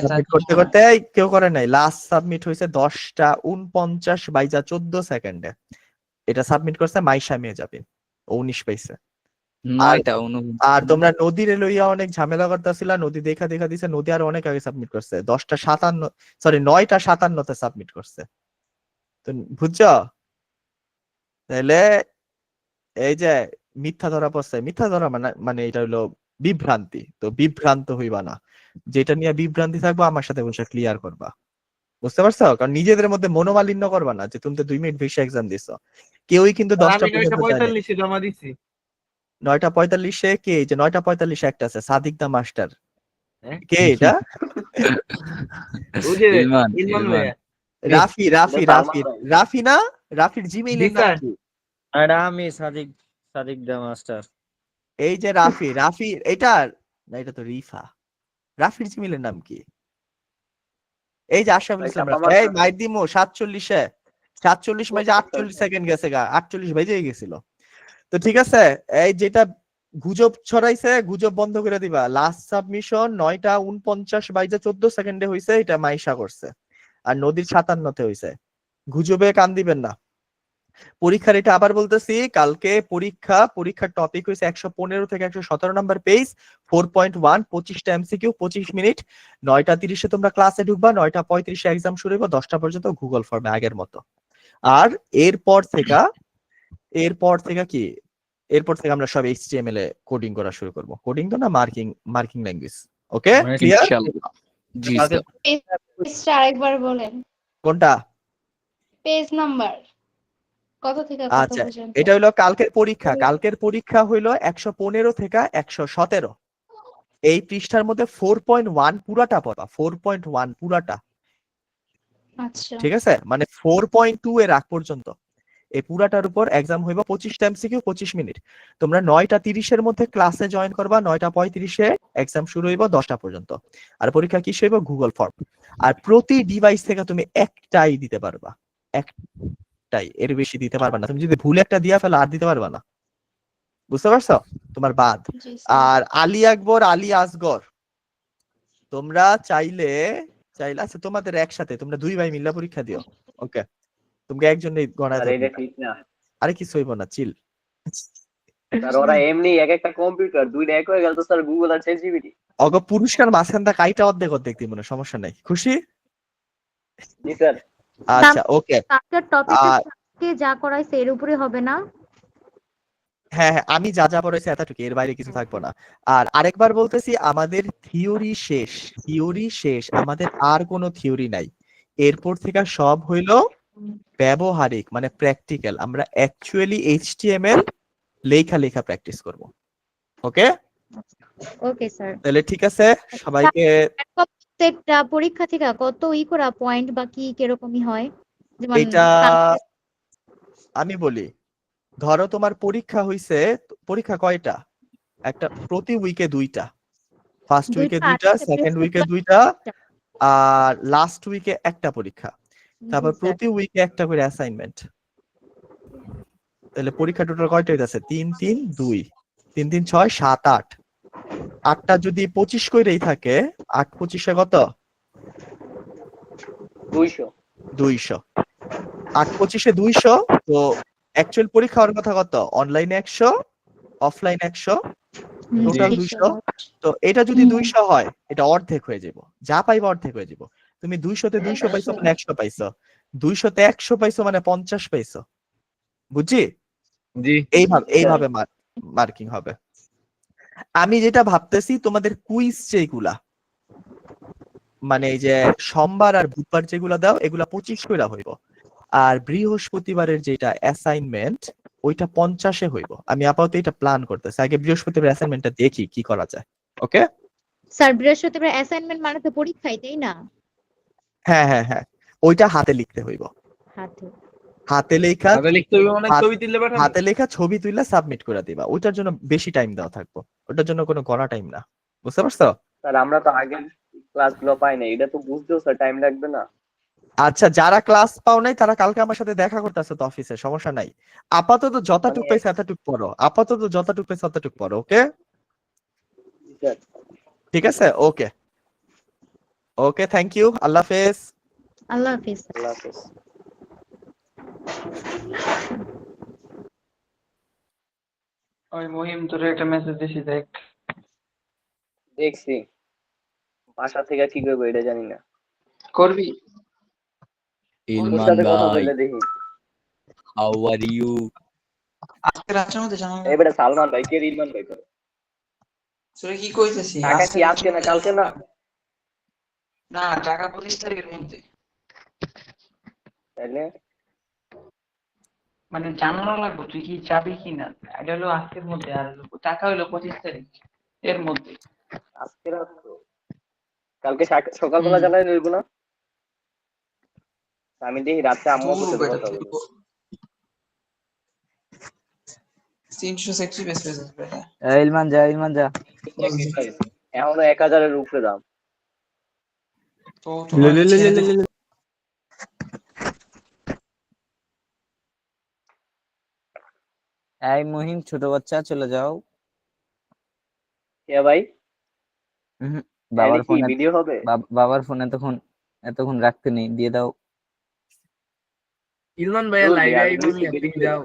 সাবমিট করতে করতে কেউ করে নাই, লাস্ট সাবমিট হয়েছে 10:49 এটা সাবমিট করছে মাইশা মেজাবিন, 19 পাইছে। 9টা আর তোমরা নদীর লইয়া অনেক ঝামেলা করতেছিলা, নদী দেখা দিছে, নদী আর অনেক আগে সাবমিট করছে, 9:57 সাবমিট করছে। তো বুঝছো, তাহলে এই যে মিথ্যা ধরা পড়ছে, মিথ্যা ধরা মানে এটা হলো বিভ্রান্তি, তো বিভ্রান্ত হইবা না, যেটা নিয়ে বিভ্রান্তি থাকবো আমার সাথে বসে ক্লিয়ার করবা, বুঝতে পারছো? কারণ নিজেদের মধ্যে মনোমালিন্য করবা না যে তুমি তো 2 মিনিট বেশি এক্সাম দিছো, কেউই কিন্তু 10টা আমি 9:45 জমা দিছি। 9:45 কে? এই যে 9:45 একটা আছে সাদিক দা মাস্টার, হ্যাঁ? কে এটা? ওই যে ইলমান, ইলমান ইলমান। ভাইয়া। রাফি না? রাফির জিমেইলের নাম কি? আর আমি সাদিক দা মাস্টার। এই যে রাফি এটা না, এটা তো রিফা। রাফির জিমেইলের নাম কি? এই যে আশরাফুল ইসলাম রাফি। এই মাইদিমো 47 মাইজে 48 সেকেন্ড গেছে গা, 48 বেজে গেছিল। তো ঠিক আছে, এই যেটা গুজব ছড়াইছে, গুজব বন্ধ করে দিবা। লাস্ট সাবমিশন 9:49 হইছে, এটা মাইশা করছে, আর নদীর 57-তে হইছে। গুজবে কান দিবেন না। পরীক্ষার এটা আবার বলতেছি, কালকে পরীক্ষার টপিক হইছে 115 থেকে 117 নাম্বার পেজ, 4.1, 25টা এমসিকিউ, 25 মিনিট। 9:30 তোমরা ক্লাসে ঢুকবা, 9:35 এক্সাম শুরু হইব, 10টা পর্যন্ত গুগল ফর্মে আগের মতো। আর এরপর থেকে আমরা সব HTML এ কোডিং করা শুরু করব। কোডিং তো না, মার্কিং ল্যাঙ্গুয়েজ। ওকে, ক্লিয়ার? ইনশাআল্লাহ। জি স্যার। পেজটা আরেকবার বলেন, কোনটা? পেজ নাম্বার কত থেকে কত আচ্ছা, পর্যন্ত? এটা হলো কালকের পরীক্ষা হইলো 115 থেকে 117। এই পৃষ্ঠার মধ্যে 4.1 পুরাটা পড়া, 4.1 পুরাটা, আচ্ছা, ঠিক আছে? মানে 4.2 এর আগ পর্যন্ত এই পুরাটার উপর এক্সাম হইব, 25টা এমসিকিউ, 25 মিনিট। তোমরা 9:30 এর মধ্যে ক্লাসে জয়েন করবা, 9:35 এক্সাম শুরু হইব, 10টা পর্যন্ত। আর পরীক্ষা কি হইব? Google form. আর প্রতি ডিভাইস থেকে তুমি একটাই দিতে পারবা, একটাই, এর বেশি দিতে পারবা না। তুমি যদি ভুল একটা দিয়া ফেলো আর দিতে পারবা না, বুঝতে পারছো? তোমার বাদ। জি স্যার। আর আলী আকবর, আলী আসগর, তোমরা চাইলে আচ্ছা তোমাদের একসাথে তোমরা 2 ভাই মিল্লা পরীক্ষা দিও। ওকে, তুমি একজনই গণায় আর ধরবে। এটা ঠিক না, আরে কিছু হইব না, চিল। আর ওরা এমনি এক একটা কম্পিউটার দুইটা এক হয়ে গেল তো স্যার, গুগল আর ChatGPT। অগ পুরস্কার মাঝখানটা কাইটা অর্ধেক দিব না, সমস্যা নাই, খুশি? জি স্যার। আচ্ছা, ওকে। কালকের টপিকে যা করাইছে এর উপরে হবে না? হ্যাঁ, আমি যা পড়াইছি এতটুকু, এর বাইরে কিছু থাকবো না। আর আরেকবার বলতেছি, আমাদের থিওরি শেষ, আমাদের আর কোনো থিওরি নাই। এরপর থেকে সব হইলো ব্যবহারিক, মানে প্র্যাকটিক্যাল। আমরা অ্যাকচুয়ালি HTML লেখা প্র্যাকটিস করব। ওকে ওকে স্যার। তাহলে ঠিক আছে, সবাইকে প্রত্যেকটা পরীক্ষা থেকে কত করা পয়েন্ট বা কি কিরকমই হয়? যেমন এটা আমি বলি, ধরো তোমার পরীক্ষা কয়টা? একটা প্রতি উইকে 2টা, ফার্স্ট উইকে 2টা, সেকেন্ড উইকে 2টা, আর লাস্ট উইকে একটা পরীক্ষা। তারপর প্রতি উইকে একটা করে অ্যাসাইনমেন্ট। তাহলে পরীক্ষা টোটাল কয়টা হইতাছে? 3 3 2, 3 3 6 7 8। 8টা যদি 25 কইরেই থাকে, 8 25 কত? 200। 8 25 200। তো অ্যাকচুয়াল পরীক্ষা হওয়ার কথা কত? অনলাইনে 100, অফলাইনে 100, টোটাল 200। তো এটা যদি 200 হয়, এটা অর্ধেক হয়ে যাব, যা পাইবা অর্ধেক হয়ে যাব। তুমি 200 তে 200 পাইছো মানে 100 পাইছো, 200 তে 100 পাইছো মানে 50 পাইছো। বুঝছি? জি, এইভাবে মার্কিং হবে। আমি যেটা ভাবতেছি, তোমাদের কুইজ যেগুলা, মানে এই যে সোমবার আর বুধবার যেগুলা দাও, এগুলা 25 কইরা হইব। আর বৃহস্পতিবারের যেটা অ্যাসাইনমেন্ট, ওইটা 50-এ হইব। আমি আপাতত এটা প্ল্যান করতেছি, আগে বৃহস্পতিবার অ্যাসাইনমেন্টটা দেখি কি করা যায়। ওকে, স্যার বৃহস্পতিবার অ্যাসাইনমেন্ট মানে তো পরীক্ষাই, তাই না? হ্যাঁ হ্যাঁ হ্যাঁ, ওইটা হাতে লিখতে হইব। হাতে। হাতে লেখা, তাহলে লিখতে হবে মানে হাত- ছবি তুললে পাঠাবো। হাতে লেখা ছবি তুইলা সাবমিট করে দিবা, ওইটার জন্য বেশি টাইম দেওয়া থাকবো, ওটার জন্য কোনো গণা টাইম না, বুঝতে পারছো? স্যার আমরা তো আগের ক্লাসগুলো পাই না, এটা তো বুঝতেও স্যার টাইম লাগবে না? আচ্ছা, যারা ক্লাস পাও নাই তারা কালকে আমার সাথে দেখা করতেছে তো অফিসে, সমস্যা নাই। আপাতত যতটুক পাইছে এতটুক পড়ো, আপাতত যতটুক পাইছে ততটুক পড়ো, ওকে? স্যার ঠিক আছে, ওকে ওকে, থ্যাংক ইউ, আল্লাহ হাফেজ। আল্লাহ হাফিজ। আল্লাহ হাফেজ। ওই মহিম তোর একটা মেসেজ দিছি দেখ। দেখছি, বাসা থেকে কি করবো এটা জানি না। করবি? তোর ইলমান সাথে কথা ভাই, বললে দেখি। How are you? আজকে রাতের মধ্যে জানালা। এবারে সালমান ভাই কে রিলমান ভাই করে? তোরে কি কইতেছি? টাকা কি আজকে না কালকে না? না, টাকা 25 তারিখের মধ্যে। তাইলে মানে জানানো লাগবে তুই কি চাবি কিনা। এটা হলো আজকের মধ্যে, আর টাকা হলো 25 তারিখ এর মধ্যে। আজকে রাত তো, কালকে সকালবেলা হুম। জানাই রইব না? আমি দেখি রাতে আম্মুর তুই সাথে বেটা কথা বলি। 360 পেজ বেটা। ইলমান যা, ইলমান যা। এখনো 1000-এর উপরে দাম। তো তোমার ছেড়ে দে। এই মহিম, ছোট বাচ্চা চলে যাও। কে ভাই? উহুম, এটা বাবার কি ফোনে, ভিডিও হবে? বাবার ফোন এতক্ষণ এতক্ষণ রাখতে নেই, দিয়ে দাও। ইলমান ভাইয়া দূর লাইভে ভাই, আইবো আমি তুমি ভিডিও। যাও।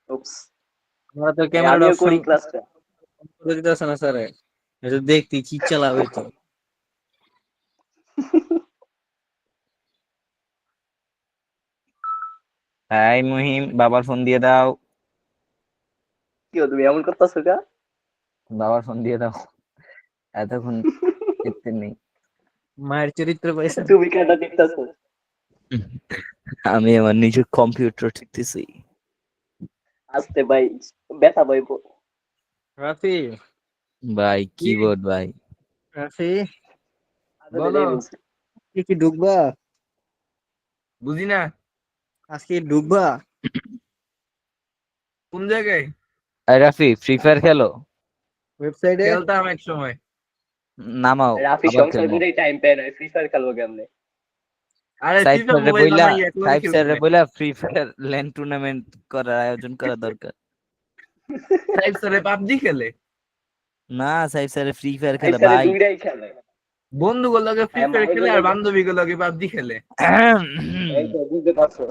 উপস, আমরা তো ক্যামেরাটা আমিও অপশন করি ক্লাসটা। করে দিতেছে না স্যার, এটা দেখতে কি চালাবে তো। এই মহিম, বাবার ফোন দিয়ে দাও, কি তুমি এমন করতেছো কা? বাবার ফোন দিয়ে দাও, এতক্ষণ দেখতে নেই। মায়ের চরিত্র পাইছে। তুমি কেটা দেখতেছো? আমি আমার নিজের কম্পিউটার টিপতেছি। আস্তে ভাই, ব্যথা পাইবো। রাফি, ভাই কিবোর্ড ভাই। রাফি আদতে বলো। নেই বলছি। কি ঢুকবা? বুঝি না আজকে ঢুকবা? কোন জায়গায়। এই রাফি, ফ্রি ফায়ার খেলো? ওয়েবসাইটে। খেলতাম এক সময়। নামাও, রাফি আবার সংসার খেলবো। করেই টাইম পায় না, ফ্রি ফায়ার খেলবো কেমনে? আরে সাইড ফিফা স্যারে মোবাইল বইলা, বানাই একবারে সাইড স্যারে খেলতে। বইলা ফ্রি ফায়ার ল্যান্ড টুর্নামেন্ট করার আয়োজন করা দরকার। সাইব স্যারে পাবজি খেলে। না, সাইড স্যারে ফ্রি ফায়ার এই খেলে স্যারে ভাই। দুইটাই খেলে। বন্ধুগুলোকে ফ্রি হ্যাঁ, ফায়ার মায়ের খেলে আর লগে- বান্ধবীগুলোকে পাবজি খেলে। এই তো বুঝতে পারছো।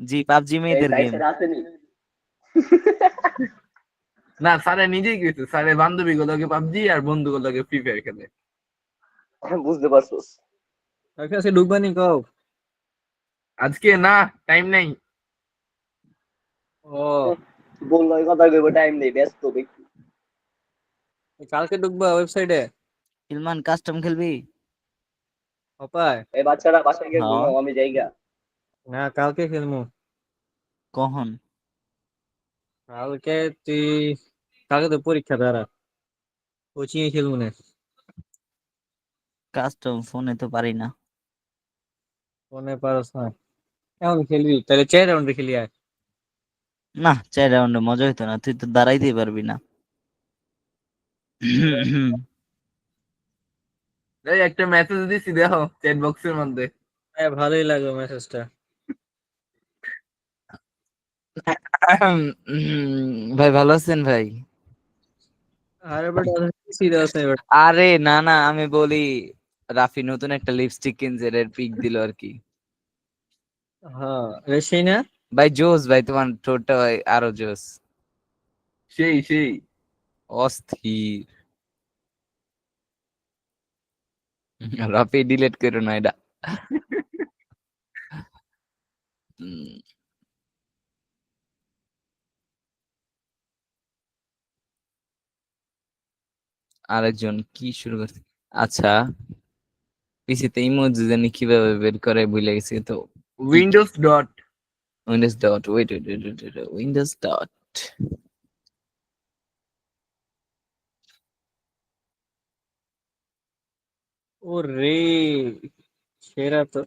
জি, পাবজি এই মেয়েদের সাইড গেম। স্যার আসেনি। না স্যারে নিজেই গেছে, স্যারের বান্ধবীগুলোকে পাবজি আর বন্ধুগুলোকে ফ্রি ফায়ার খেলে। বুঝতে পারছো। আজকে ঢুকবা নি কও? আজকে না, টাইম নাই। ও, বললো এই কথা কইবো, টাইম নেই, ব্যস্ত ব্যক্তি। কালকে ঢুকবা ওয়েবসাইটে? ইলমান, কাস্টম খেলবি? অপায়। এই বাচ্চারা বাসায় গিয়ে হ্যাঁ। ঘুমাও, আমি যাইগা। না, কালকে খেলমু। কখন? কালকে তুই, কালকে তো পরীক্ষা দ্বারা কোচিং এ খেলবো না। কাস্টম ফোনে তো পারি না। মনে পারস না? এখন খেলবি তাহলে 4 রাউন্ডে খেলি আয়। না, 4 রাউন্ডে মজা হইতো না, তুই তো দাঁড়াইতেই পারবি না। এই একটা মেসেজ দিছি দেখো চ্যাট বক্সের মধ্যে। হ্যাঁ, ভালোই লাগলো মেসেজটা। ভাই ভালো আছেন ভাই? আরে বেটা, সিরিয়াস নেই বেটা। আরে না না, আমি বলি রাফি নতুন একটা লিপস্টিক কিনছে, এর পিক দিল আর কি। হ্যাঁ, রেশি না? ভাই জোস ভাই, তোমার ঠোঁটটা ভাই আরো জোস, সেই সেই। অস্থির। রাফি ডিলিট করো না এটা। উম, আরেকজন কি শুরু করছে? আচ্ছা, পিসিতে ইমোজি জানি কিভাবে বের করে ভুলে গেছি তো। Windows dot. Windows dot, wait wait wait, Windows dot. ও রে, সেরা তো।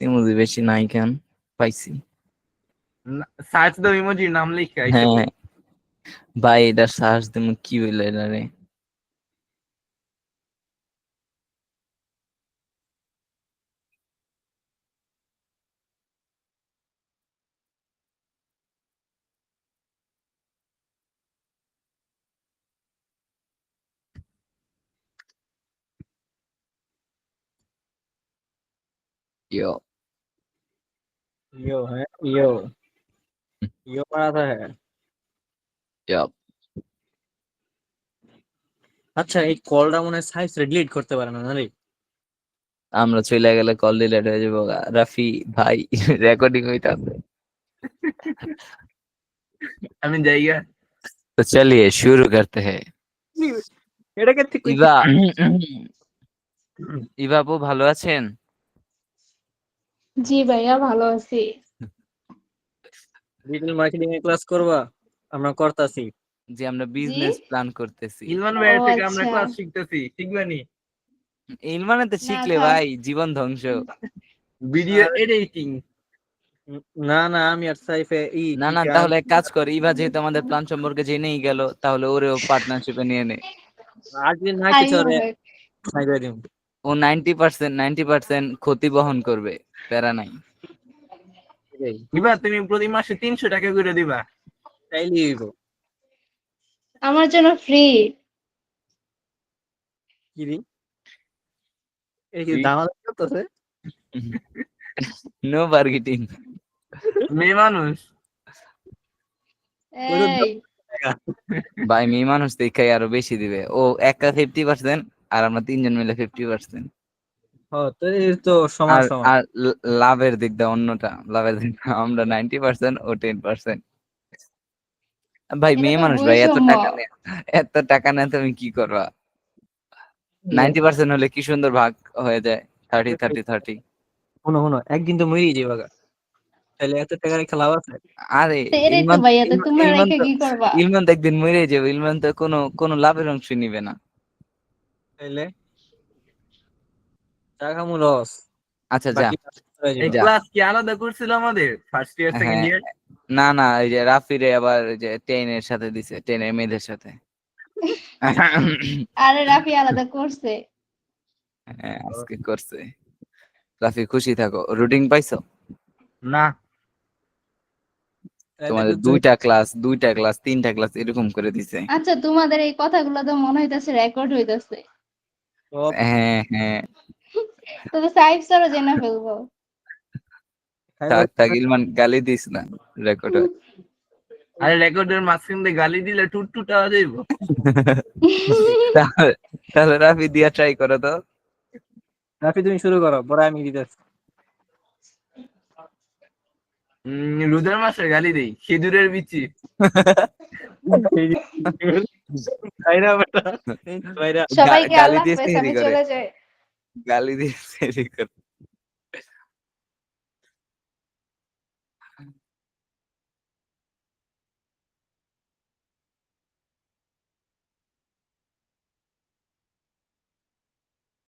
ইমোজি বেশি নাই কেন? পাইছি। সার্চ দাও ইমোজির নাম লিখে আইসা হ্যাঁ পড়ে। ভাই, এটা সার্চ দিমু কি হইলো এটা রে? ইয়ো ইয়ো, হ্যাঁ ইয়ো, ইয়ো বানাতা হ্যাঁ। ইয়ো। আচ্ছা, এই কলটা মনে হয় সাইজ ডিলিট করতে পারে না রে। আমরা চলে গেলে কল ডিলেট হয়ে যাবো গা। রাফি ভাই রেকর্ডিং হইতাছে। আমি জায়গা तो चलिए शुरू करते हैं। এটাকে ঠিক ইভা ইভা আপু ভালো আছেন? জি ভাইয়া ভালো আছি। ডিজিটাল মার্কেটিং এর ক্লাস করবা? আমরা করতাছি। যে আমরা জি বিজনেস প্ল্যান করতেছি। ইলমান ও ভাইয়ের থেকে আমরা আচ্ছা, ক্লাস শিখতেছি, শিখবানি ইলমানে তো না শিখলে থাক। ভাই জীবন ধ্বংস। ভিডিও আর এডিটিং। না না, আমি আর সাইফে না না, তাহলে এক কাজ কর, ইভা যেহেতু আমাদের প্ল্যান সম্পর্কে জেনেই গেল, তাহলে ওরেও পার্টনারশিপে নিয়ে নে। আজকে না তাই কিছু রে, হবে। সাইফে দিম। ও 90% ক্ষতি বহন করবে, প্যারা নাই। এটাই, দিবা তুমি প্রতি মাসে 300 টাকা করে দিবা। তাইলে হইব। আমার জন্য ফ্রি। কি দি? এই কি দামাদামি করতেছে? No bargaining. মেয়ে মানুষ। ওই তো এই টাকা। ভাই মেয়ে মানুষ দেখাই আরো বেশি দিবে। ও একা 50% আর আমরা তিনজন মিলে 50%। তো এই তো সমান আর সমান। আর লাভের দিক দিয়ে অন্যটা, লাভের দিক দিয়ে আমরা 90% ও 10%। ভাই এটা মেয়ে তো মানুষ ভাই, বৈষম্য। এত টাকা নিয়ে তুমি কি করবা? 90% হলে কি সুন্দর ভাগ হয়ে যায়, 30-30-30। শুনো শুনো, একদিন তো মরেই যাবে গা। তাহলে এত টাকা রেখে লাভ আছে? আরে তো এটাই তো ইলমান ভাইয়া, তো ইলমান তোমরা ইলমান রেখে তো কি করবা? ইলমান তো একদিন মরে যাবে। ইলমান তো কোনো লাভের অংশ নিবে না। তাইলে টাকা মু লস, আচ্ছা যা। বাকি হয়ে এই যাবে। যা। ক্লাস কি আলাদা করছিল আমাদের ফার্স্ট ইয়ার সেকেন্ড হ্যাঁ। ইয়ার? না না, এই যে রাফিরে আবার ওই যে টেনের সাথে দিছে, টেনের মেয়েদের সাথে। আরে রাফি আলাদা করছে। হ্যাঁ আজকে করছে। রাফি খুশি থাকো। রুটিন পাইছো? না, তাহলে তোমাদের দুইটা ক্লাস 3টা ক্লাস এরকম করে দিছে। আচ্ছা, তোমাদের এই কথাগুলো তো মনে হইতাছে রেকর্ড হইতাছে। সব হ্যাঁ হ্যাঁ। তো তো সাইফ স্যারও জেনে ফেলবো। থাক থাক ইলমান, গালি দিস না, রেকর্ড হয়। আরে রেকর্ডের মাঝখান দিয়ে গালি দিলে টুট টুট আওয়াজ হইব। তাহলে তাহলে রাফি দিয়া ট্রাই করো তো। রাফি তুমি শুরু করো, পরে আমি দিতেছি। রোজার মাসে গালি দেই, খেজুরের বিচি। ভাইরা বেটা, ভাইরা। সবাইকে গালি আল্লাহ দিয়ে হাফেজ, সেহরি আমি করে, চলে যাই। গালি দিয়ে সেহরি করে।